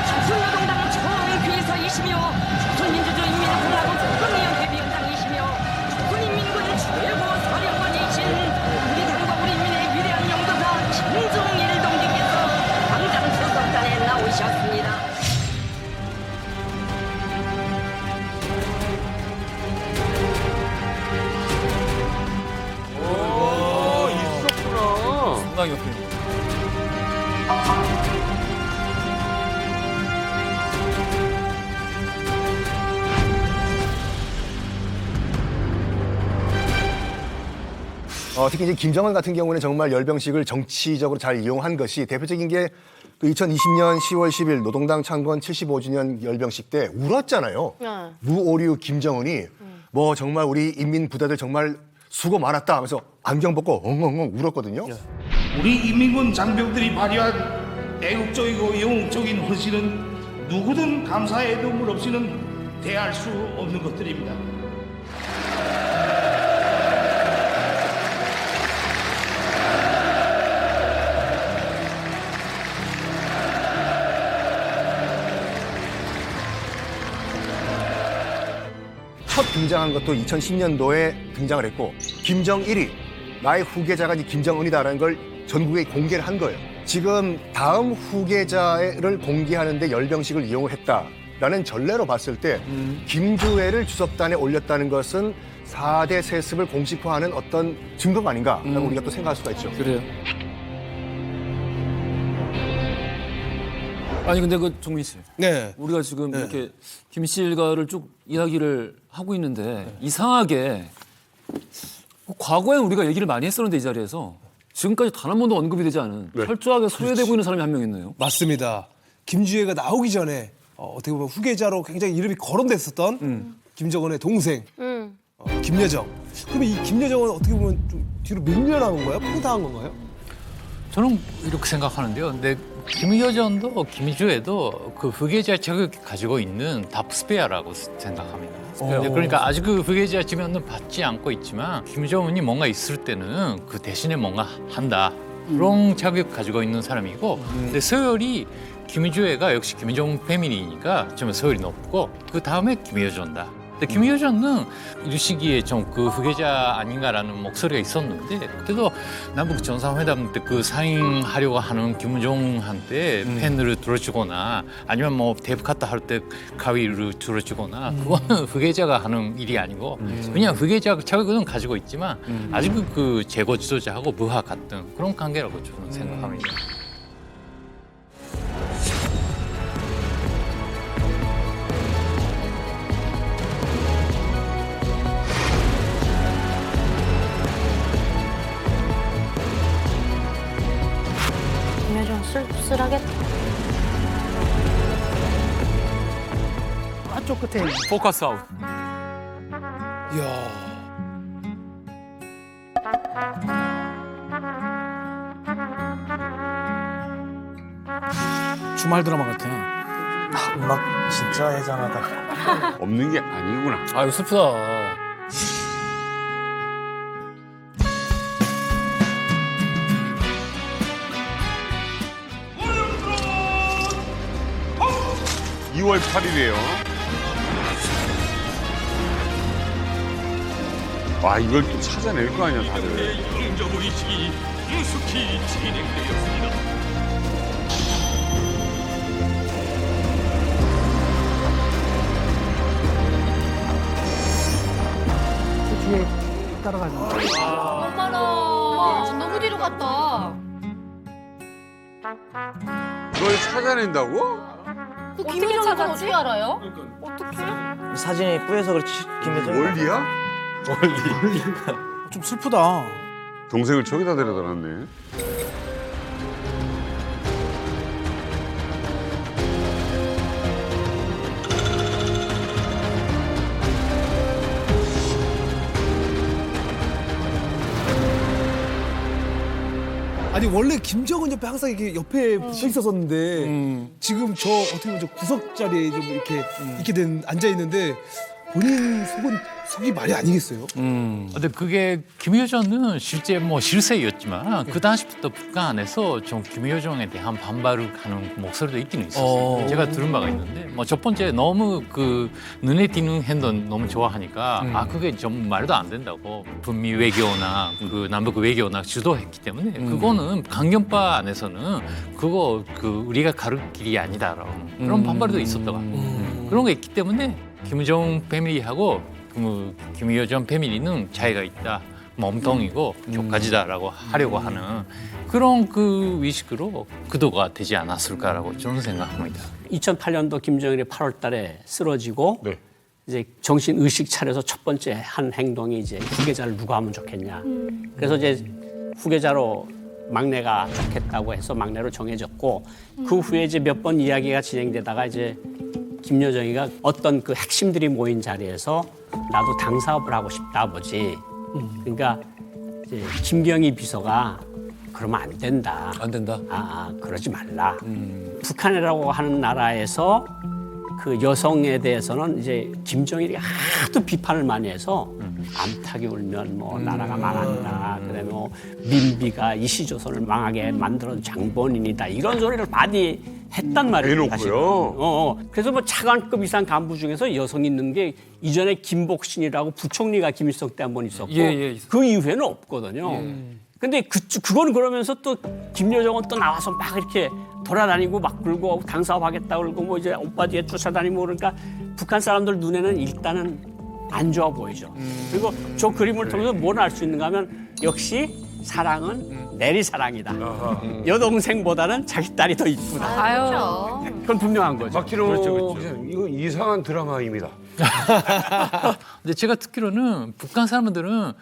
조선노동당 총비서이시며 조선민주주의인민공화국 국민연대위원장이시며 조선인민군 최고 사령관이신 우리 당과 우리 인민의 위대한 영도사 김정일 동지께서 당장 수석단에 나오셨습니다. 있었구나. 상당히 옆에. 특히 이제 김정은 같은 경우는 정말 열병식을 정치적으로 잘 이용한 것이 대표적인 게 그 2020년 10월 10일 노동당 창건 75주년 열병식 때 울었잖아요. 무오류 김정은이 뭐 정말 우리 인민 부대들 정말 수고 많았다 하면서 안경 벗고 엉엉엉 울었거든요. 우리 인민군 장병들이 발휘한 애국적이고 영웅적인 헌신은 누구든 감사의 눈물 없이는 대할 수 없는 것들입니다. 첫 등장한 것도 2010년도에 등장을 했고 김정일이 나의 후계자가 이제 김정은이다라는 걸 전국에 공개를 한 거예요. 지금 다음 후계자를 공개하는데 열병식을 이용을 했다라는 전례로 봤을 때 김주애를 주석단에 올렸다는 것은 4대 세습을 공식화하는 어떤 증거가 아닌가라고 우리가 또 생각할 수가 있죠. 그래요. 아니 근데 그 종민 씨, 네. 우리가 지금 이렇게 김 씨 일가를 쭉 이야기를 하고 있는데 이상하게 과거에 우리가 얘기를 많이 했었는데 이 자리에서 지금까지 단 한 번도 언급이 되지 않은 철저하게 소외되고 있는 사람이 한 명 있네요. 맞습니다. 김주애가 나오기 전에 어떻게 보면 후계자로 굉장히 이름이 거론됐었던 김정은의 동생 김여정. 그러면 이 김여정은 어떻게 보면 좀 뒤로 밀려나온 거예요? 포기당한 건가요? 저는 이렇게 생각하는데요. 근데 김여정도 김주애도 그 후계자 자격을 가지고 있는 답스페어라고 생각합니다. 그러니까 아직 그 후계자 지명은 받지 않고 있지만 김정은이 뭔가 있을 때는 그 대신에 뭔가 한다. 그런 자격 가지고 있는 사람이고 근데 서열이 김주애가 역시 김정은 패밀리니까 좀 서열이 높고 그 다음에 김여정다. 근데 김여정은 이 시기에 좀 그 후계자 아닌가라는 목소리가 있었는데 그때도 남북 정상회담 때 그 사인하려고 하는 김정한테 펜을 들어주거나 아니면 뭐 대북하다 할 때 가위를 들어주거나 그거는 후계자가 하는 일이 아니고 그냥 후계자가 자격은 가지고 있지만 아직 그 제거 지도자하고 무화 같은 그런 관계라고 저는 생각합니다. 김여정 쓸쓸하겠다. 한쪽 끝에 있는. 포커스 아웃. 이야. 주말 드라마 같아. 음악 진짜 해장하다. 없는 게 아니구나. 아유 슬프다. 이 2월 8일이에요. 와, 이걸 또 찾아낼 거 아니야, 다들. 영접의식이 능숙히 진행되었습니다. 그 뒤에 따라가는 거. 어머나, 너무 뒤로 갔다. 그걸 찾아낸다고? 그 김여정은 어떻게 알아요? 사진이 뿌여서 그렇지 김여정. 원리야? 좀 슬프다. 동생을 저기다 데려다 놨네. 아니 원래 김정은 옆에 항상 이렇게 옆에 붙어 있었었는데 지금 저 어떻게 보면 저 구석 자리에 좀 이렇게 있게 된 앉아 있는데 본인 속이 말이 아니겠어요? 근데 그게 김여정은 실제 뭐 실세였지만 그 당시부터 북한 안에서 좀 김여정에 대한 반발을 하는 목소리도 있기는 있었어요. 제가 들은 바가 있는데 뭐 첫 번째 너무 그 눈에 띄는 행동 너무 좋아하니까 아 그게 좀 말도 안 된다고 북미 외교나 그 남북 외교나 주도했기 때문에 그거는 강경파 안에서는 그거 그 우리가 가를 길이 아니다라고 그런 반발도 있었다고 합니다. 그런 게 있기 때문에 김정 패밀리하고 김여정 패밀리는 차이가 있다. 몸통이고 조카지다라고 하려고 하는 그런 그 의식으로 구도가 되지 않았을까라고 저는 생각합니다. 2008년도 김정일이 8월 달에 쓰러지고 이제 정신 의식 차려서 첫 번째 한 행동이 이제 후계자를 누가 하면 좋겠냐. 그래서 이제 후계자로 막내가 좋겠다고 해서 막내로 정해졌고 그 후에 이제 몇 번 이야기가 진행되다가 이제 김여정이가 어떤 그 핵심들이 모인 자리에서 나도 당 사업을 하고 싶다 아버지. 그러니까 이제 김경희 비서가 그러면 안 된다. 안 된다. 그러지 말라. 북한이라고 하는 나라에서 그 여성에 대해서는 이제 김정일이 하도 비판을 많이 해서 암탉이 울면 뭐 나라가 망한다. 그래 뭐 민비가 이시조선을 망하게 만들어준 장본인이다. 이런 소리를 많이 했단 말이에요. 해놓고요. 그래서 뭐 차관급 이상 간부 중에서 여성 있는 게 이전에 김복신이라고 부총리가 김일성 때 한 번 있었고 그 이후에는 없거든요. 근데 그건 그러면서 또 김여정은 또 나와서 막 이렇게 돌아다니고 막 굴고 당 사업하겠다 그러고 뭐 이제 오빠 뒤에 쫓아다니고 그러니까 북한 사람들 눈에는 일단은 안 좋아 보이죠. 그리고 저 그림을 통해서 뭘 알 수 있는가 하면 역시 사랑은 내리사랑이다. 여동생보다는 자기 딸이 더 이쁘다. 아유. 그건 분명한 거죠. 박희로 이거 이상한 드라마입니다. 근데 제가 듣기로는 북한 사람들은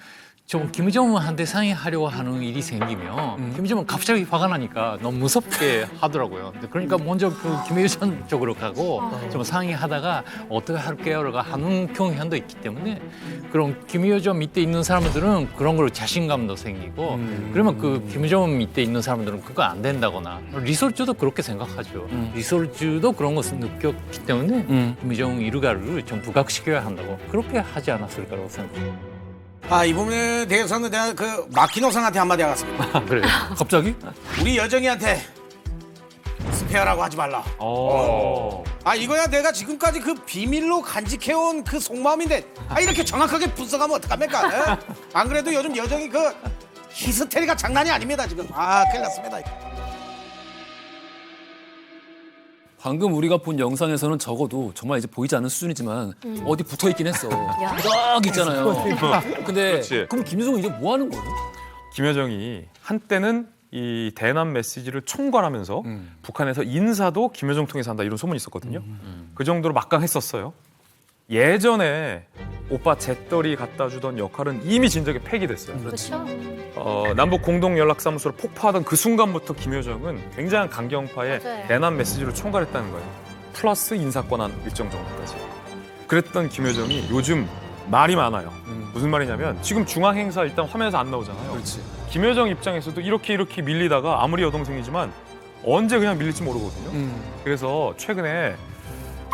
좀 김정은한테 상의하려고 하는 일이 생기면 김정은 갑자기 화가 나니까 너무 무섭게 하더라고요. 그러니까 먼저 그 김여정 쪽으로 가고 좀 상의하다가 어떻게 할게요라고 하는 경향도 있기 때문에 그런 김여정 밑에 있는 사람들은 그런 걸로 자신감도 생기고 그러면 그 김정은 밑에 있는 사람들은 그거 안 된다거나 리설주도 그렇게 생각하죠. 리설주도 그런 것을 느꼈기 때문에 김정은 일가를 좀 부각시켜야 한다고 그렇게 하지 않았을까라고 생각합니다. 이 부분에 대해서는 내가 그 마키노상한테 한마디 하겠습니다. 그래요? 갑자기? 우리 여정이한테 부패하라고 하지 말라. 아 이거야 내가 지금까지 그 비밀로 간직해온 그 속마음인데 이렇게 정확하게 분석하면 어떡합니까? 에? 안 그래도 요즘 여정이 그 히스테리가 장난이 아닙니다 지금. 큰일 났습니다. 방금 우리가 본 영상에서는 적어도 정말 이제 보이지 않는 수준이지만 어디 붙어 있긴 했어. 딱 있잖아요. 근데 그렇지. 그럼 김여정은 이제 뭐 하는 거예요? 김여정이 한때는 이 대남 메시지를 총괄하면서 북한에서 인사도 김여정 통해서 한다 이런 소문이 있었거든요. 그 정도로 막강했었어요. 예전에 오빠 잿더리 갖다 주던 역할은 이미 진작에 폐기됐어요. 그렇죠. 남북 공동 연락사무소로 폭파하던 그 순간부터 김여정은 굉장한 강경파의 맞아요. 대남 메시지를 총괄했다는 거예요. 플러스 인사 권한 일정 정도까지. 그랬던 김여정이 요즘 말이 많아요. 무슨 말이냐면 지금 중앙 행사 일단 화면에서 안 나오잖아요. 그렇지. 김여정 입장에서도 이렇게 밀리다가 아무리 여동생이지만 언제 그냥 밀릴지 모르거든요. 그래서 최근에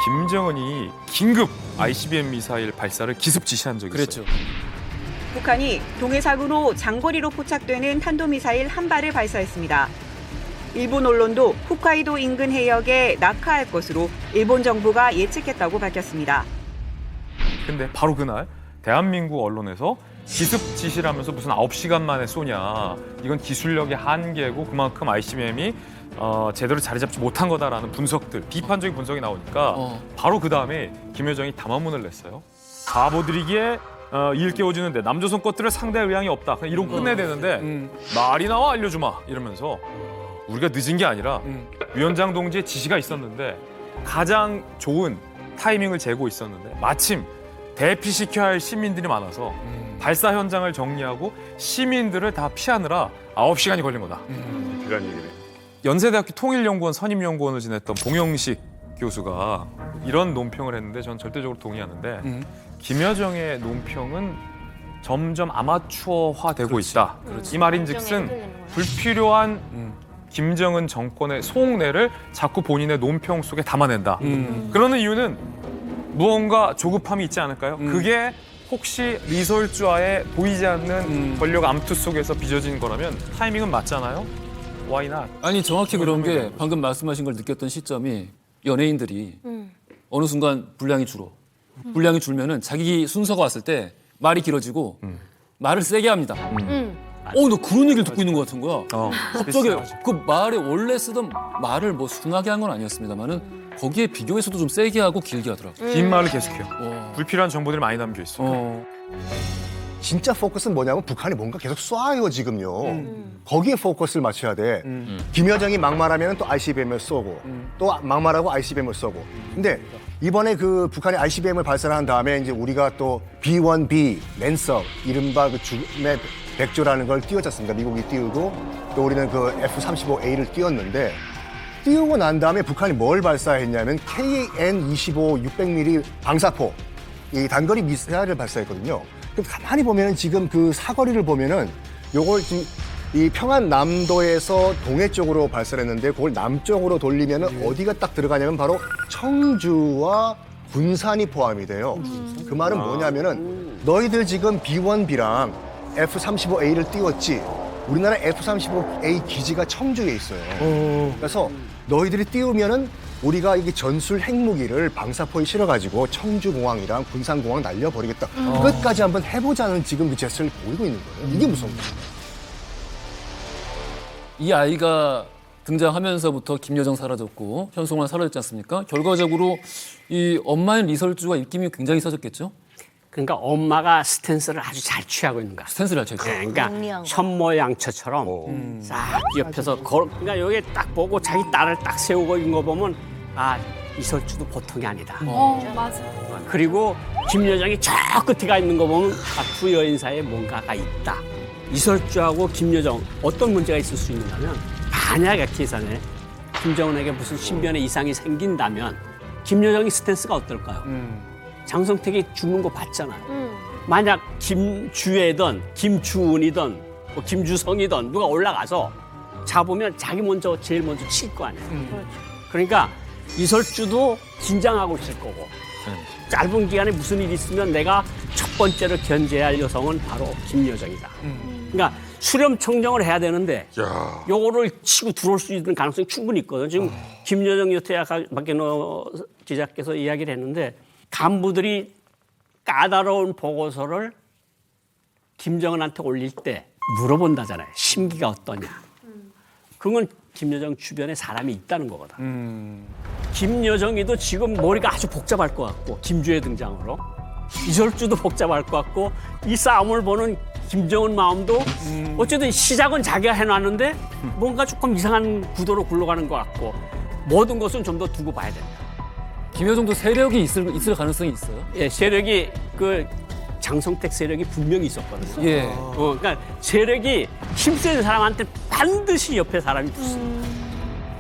김정은이 긴급 ICBM 미사일 발사를 기습 지시한 적이 있어요. 그랬죠. 북한이 동해상으로 장거리로 포착되는 탄도미사일 한 발을 발사했습니다. 일본 언론도 홋카이도 인근 해역에 낙하할 것으로 일본 정부가 예측했다고 밝혔습니다. 근데 바로 그날 대한민국 언론에서 기습 지시를 하면서 무슨 9시간 만에 쏘냐. 이건 기술력의 한계고 그만큼 ICBM이 제대로 자리 잡지 못한 거다라는 분석들, 비판적인 분석이 나오니까 바로 그 다음에 김여정이 담화문을 냈어요. 바보들이기에 일깨워주는데 남조선 것들을 상대할 의향이 없다. 그냥 이러고 끝내야 되는데 말이 나와 알려주마 이러면서 우리가 늦은 게 아니라 위원장 동지의 지시가 있었는데 가장 좋은 타이밍을 재고 있었는데 마침 대피시켜야 할 시민들이 많아서 발사 현장을 정리하고 시민들을 다 피하느라 9시간이 걸린 거다. 이란 얘기네. 연세대학교 통일연구원 선임연구원을 지냈던 봉영식 교수가 이런 논평을 했는데 전 절대적으로 동의하는데 김여정의 논평은 점점 아마추어화되고 있다. 이 말인즉슨 불필요한 김정은 정권의 속내를 자꾸 본인의 논평 속에 담아낸다. 그러는 이유는 무언가 조급함이 있지 않을까요? 그게 혹시 리설주와의 보이지 않는 권력 암투 속에서 빚어진 거라면 타이밍은 맞잖아요? Why not? 아니 정확히 그런 게 방금 말씀하신 걸 느꼈던 시점이 연예인들이 어느 순간 분량이 줄어. 분량이 줄면은 자기 순서가 왔을 때 말이 길어지고 말을 세게 합니다. 너 그런 얘기를 듣고 있는 것 같은 거야. 갑자기 그 말에 원래 쓰던 말을 뭐 순하게 한 건 아니었습니다만은 거기에 비교해서도 좀 세게 하고 길게 하더라고요. 긴 말을 계속해요. 불필요한 정보들이 많이 담겨 있어요. 진짜 포커스는 뭐냐면 북한이 뭔가 계속 쏴요 지금요. 거기에 포커스를 맞춰야 돼. 김여정이 막말하면 또 ICBM을 쏘고 또 막말하고 ICBM을 쏘고. 근데 이번에 그 북한이 ICBM을 발사한 다음에 이제 우리가 또 B-1B 랜서 이른바 그 죽음의 백조라는 걸 띄웠잖습니까? 미국이 띄우고 또 우리는 그 F-35A를 띄웠는데 띄우고 난 다음에 북한이 뭘 발사했냐면 KN-25 600mm 방사포 이 단거리 미사일을 발사했거든요. 그럼 가만히 보면은 지금 그 사거리를 보면은 요걸 지금 이 평안 남도에서 동해 쪽으로 발사했는데 그걸 남쪽으로 돌리면은 어디가 딱 들어가냐면 바로 청주와 군산이 포함이 돼요. 그 말은 뭐냐면은 너희들 지금 B-1B랑 F-35A를 띄웠지. 우리나라 F-35A 기지가 청주에 있어요. 그래서 너희들이 띄우면은 우리가 이게 전술 핵무기를 방사포에 실어가지고 청주공항이랑 군산공항 날려버리겠다. 끝까지 한번 해보자는 지금 그 제스처를 보이고 있는 거예요. 이게 무서운 거예요. 이 아이가 등장하면서부터 김여정 사라졌고 현송환 사라졌지 않습니까? 결과적으로 이 엄마인 리설주와 입김이 굉장히 사졌겠죠? 그러니까 엄마가 스탠스를 아주 잘 취하고 있는 거야. 스탠스를 잘 취하고. 그러니까 현모양처처럼 싹 옆에서 그러니까 여기 딱 보고 자기 딸을 딱 세우고 있는 거 보면 이설주도 보통이 아니다. 맞아. 그리고 김여정이 저 끝에 가 있는 거 보면 두 여인 사이에 뭔가가 있다. 이설주하고 김여정 어떤 문제가 있을 수 있느냐면 만약에 계산에 김정은에게 무슨 신변의 이상이 생긴다면 김여정의 스탠스가 어떨까요? 장성택이 죽는 거 봤잖아요. 만약 김주애든 김주은이든 뭐 김주성이든 누가 올라가서 잡으면 자기 먼저 제일 먼저 칠 거 아니에요. 그러니까 이설주도 긴장하고 있을 거고 짧은 기간에 무슨 일이 있으면 내가 첫 번째로 견제해야 할 여성은 바로 김여정이다. 그러니까 수렴 청정을 해야 되는데 야. 요거를 치고 들어올 수 있는 가능성이 충분히 있거든요. 지금 김여정 여태 박근호 기자께서 이야기를 했는데 간부들이 까다로운 보고서를 김정은한테 올릴 때 물어본다잖아요. 심기가 어떠냐. 그건 김여정 주변에 사람이 있다는 거거든. 김여정이도 지금 머리가 아주 복잡할 것 같고 김주혜 등장으로 이절주도 복잡할 것 같고 이 싸움을 보는 김정은 마음도 어쨌든 시작은 자기가 해놨는데 뭔가 조금 이상한 구도로 굴러가는 것 같고 모든 것은 좀 더 두고 봐야 된다. 김여정도 세력이 있을 가능성이 있어요? 예, 세력이 그 장성택 세력이 분명히 있었거든요. 예. 그러니까 세력이 힘센 사람한테 반드시 옆에 사람이 붙습니다.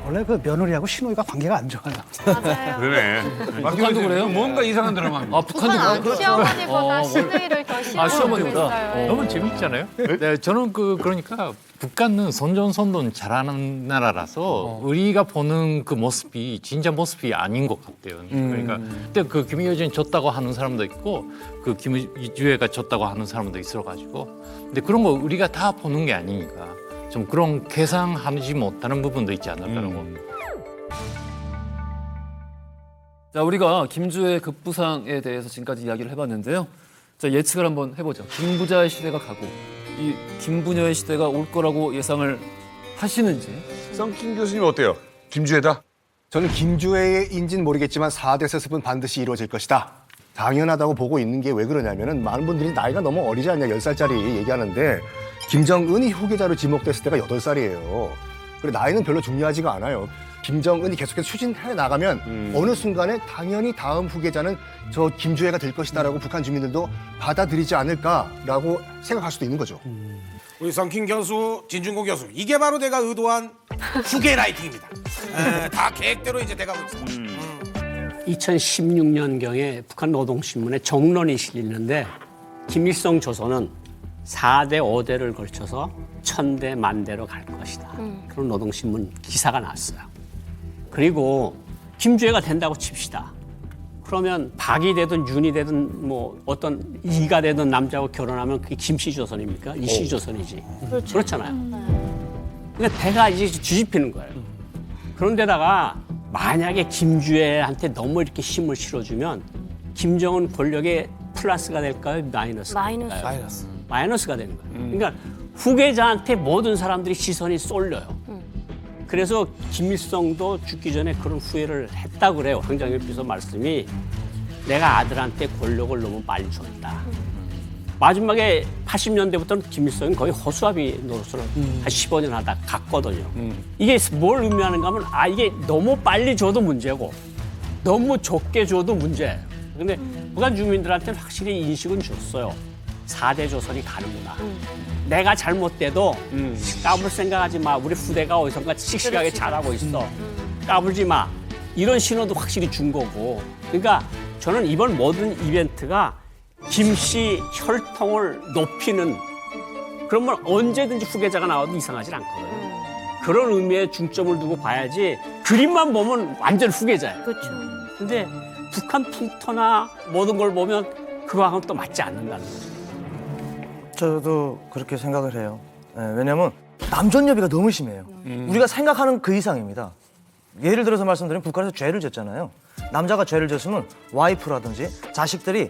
원래 그 며느리하고 신우이가 관계가 안 좋아요. 맞아요. 그러네. 북한도 그래요? 뭔가 이상한 드라마. 아, 북한도 그래요? 시어머니보다 시누이를 더 싫어하고 시어머니보다? 있어요. 너무 재밌잖아요. 네, 저는 그러니까 북한은 선전선동 잘하는 나라라서 우리가 보는 그 모습이 진짜 모습이 아닌 것 같아요. 그러니까 그때 그 김여정이 졌다고 하는 사람도 있고 그 김주혜가 졌다고 하는 사람도 있어가지고 근데 그런 거 우리가 다 보는 게 아니니까 좀 그런 계산하지 못하는 부분도 있지 않을까라는 겁니다. 자, 우리가 김주혜 급부상에 대해서 지금까지 이야기를 해봤는데요. 자, 예측을 한번 해보죠. 김부자의 시대가 가고 이 김부녀의 시대가 올 거라고 예상을 하시는지. 썬킴 교수님 어때요? 김주혜다? 저는 김주혜인지는 모르겠지만 4대 세습은 반드시 이루어질 것이다. 당연하다고 보고 있는 게 왜 그러냐면은 많은 분들이 나이가 너무 어리지 않냐 10살짜리 얘기하는데 김정은이 후계자로 지목됐을 때가 8살이에요. 그리고 나이는 별로 중요하지가 않아요. 김정은이 계속해서 추진해 나가면 어느 순간에 당연히 다음 후계자는 저 김주혜가 될 것이다라고 북한 주민들도 받아들이지 않을까라고 생각할 수도 있는 거죠. 우리 성킴 교수, 진중고 교수, 이게 바로 내가 의도한 후계 라이팅입니다. 다 계획대로 이제 돼가고 있습니다. 2016년경에 북한 노동신문에 정론이 실리는데 김일성 조선은 4대 5대를 걸쳐서 1000대 만대로 갈 것이다. 그런 노동신문 기사가 나왔어요. 그리고 김주혜가 된다고 칩시다. 그러면 박이 되든 윤이 되든 뭐 어떤 이가 되든 남자하고 결혼하면 그게 김씨조선입니까? 이씨조선이지. 그렇잖아요. 그러니까 대가 이제 뒤집히는 거예요. 그런데다가 만약에 김주혜한테 너무 이렇게 힘을 실어주면 김정은 권력에 플러스가 될까요? 마이너스가 될까요? 마이너스가 되는 거예요. 그러니까 후계자한테 모든 사람들이 시선이 쏠려요. 그래서 김일성도 죽기 전에 그런 후회를 했다고 그래요. 황장엽 비서 말씀이 내가 아들한테 권력을 너무 빨리 줬다. 마지막에 80년대부터는 김일성이 거의 허수아비 노릇을 한 15년 하다 갔거든요. 이게 뭘 의미하는가 하면 이게 너무 빨리 줘도 문제고 너무 적게 줘도 문제예요. 근데 북한 주민들한테는 확실히 인식은 줬어요. 4대 조선이 가는구나. 내가 잘못돼도 까불 생각하지 마. 우리 후대가 어디선가 씩씩하게 잘하고 있어. 까불지 마. 이런 신호도 확실히 준 거고. 그러니까 저는 이번 모든 이벤트가 김씨 혈통을 높이는 그러면 언제든지 후계자가 나와도 이상하지 않거든요. 그런 의미에 중점을 두고 봐야지 그림만 보면 완전 후계자예요. 그렇죠. 근데 북한 풍토나 모든 걸 보면 그거하고는 또 맞지 않는다는 거죠. 저도 그렇게 생각을 해요. 왜냐하면 남존여비가 너무 심해요. 우리가 생각하는 그 이상입니다. 예를 들어서 말씀드리면 북한에서 죄를 졌잖아요. 남자가 죄를 졌으면 와이프라든지 자식들이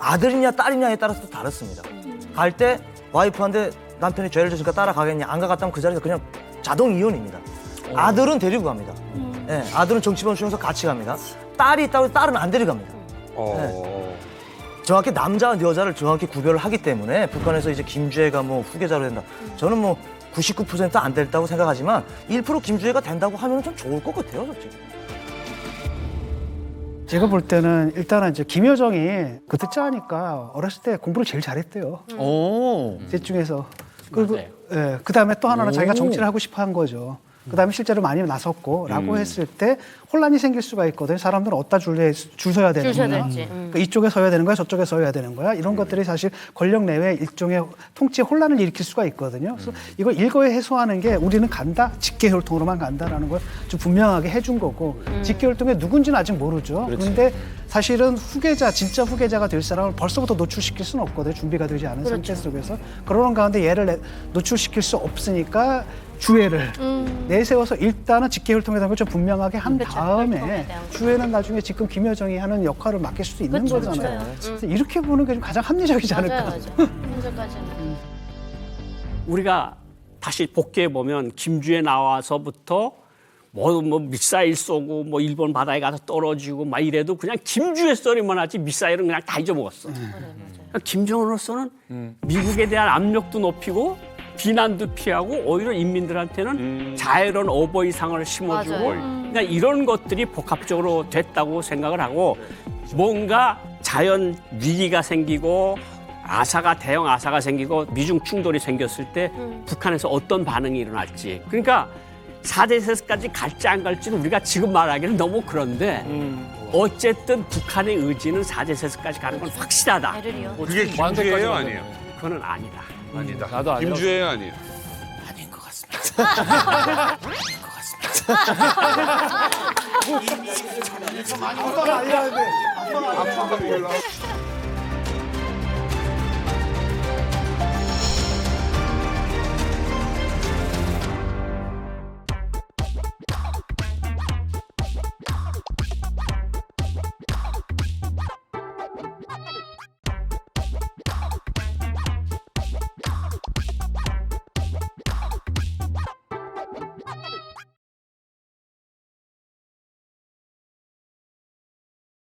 아들이냐 딸이냐에 따라서 또 다릅니다. 갈 때 와이프한테 남편이 죄를 졌으니까 따라가겠냐 안 가갔다면 그 자리에서 그냥 자동 이혼입니다. 아들은 데리고 갑니다. 아들은 정치범 수용소 같이 갑니다. 딸이 있다고 해서 딸은 안 데려갑니다. 정확히 남자와 여자를 정확히 구별을 하기 때문에 북한에서 이제 김주혜가 뭐 후계자로 된다. 저는 뭐 99% 안 됐다고 생각하지만 1% 김주혜가 된다고 하면 좀 좋을 것 같아요, 솔직히. 제가 볼 때는 일단은 이제 김여정이 그 듣자 하니까 어렸을 때 공부를 제일 잘했대요. 셋 중에서. 그리고 그 다음에 또 하나는 자기가 정치를 하고 싶어 한 거죠. 그다음에 실제로 많이 나섰고라고 음. 했을 때 혼란이 생길 수가 있거든요. 사람들은 어디다 줄 서야 되는 줄 서야 거야. 될지. 그러니까 이쪽에 서야 되는 거야, 저쪽에 서야 되는 거야. 이런 것들이 사실 권력 내외 일종의 통치 혼란을 일으킬 수가 있거든요. 그래서 이걸 일거에 해소하는 게 우리는 간다, 직계혈통으로만 간다라는 걸 좀 분명하게 해준 거고 직계혈통에 누군지는 아직 모르죠. 그런데 사실은 후계자, 진짜 후계자가 될 사람을 벌써부터 노출시킬 수는 없거든요. 준비가 되지 않은 상태 속에서. 그러는 가운데 얘를 노출시킬 수 없으니까 주회를 내세워서 일단은 직계혈통에 대한 걸 좀 분명하게 한 다음에 주회는 나중에 지금 김여정이 하는 역할을 맡길 수도 있는 그쵸, 거잖아요. 그쵸. 그래서 이렇게 보는 게 좀 가장 합리적이지 않을까. 현재까지는. 우리가 다시 복귀해 보면 김주에 나와서부터 뭐 미사일 쏘고 뭐 일본 바다에 가서 떨어지고 막 이래도 그냥 김주의 썰이만 하지 미사일은 그냥 다 잊어먹었어. 그러니까 김정은으로서는 미국에 대한 압력도 높이고 비난도 피하고 오히려 인민들한테는 자유로운 어버이상을 심어주고 그냥 이런 것들이 복합적으로 됐다고 생각을 하고 뭔가 자연 위기가 생기고 대형 아사가 생기고 미중 충돌이 생겼을 때 북한에서 어떤 반응이 일어날지. 그러니까 4대 세습까지 갈지 안 갈지는 우리가 지금 말하기는 너무 그런데 어쨌든 북한의 의지는 4대 세습까지 가는 건 확실하다. 그게 김주예요, 아니에요? 그거는 아니다. 아니다. 나도 아니라고. 김주예요, 아니에요? 아닌 것 같습니다. 아빠가 아니라는데 아빠가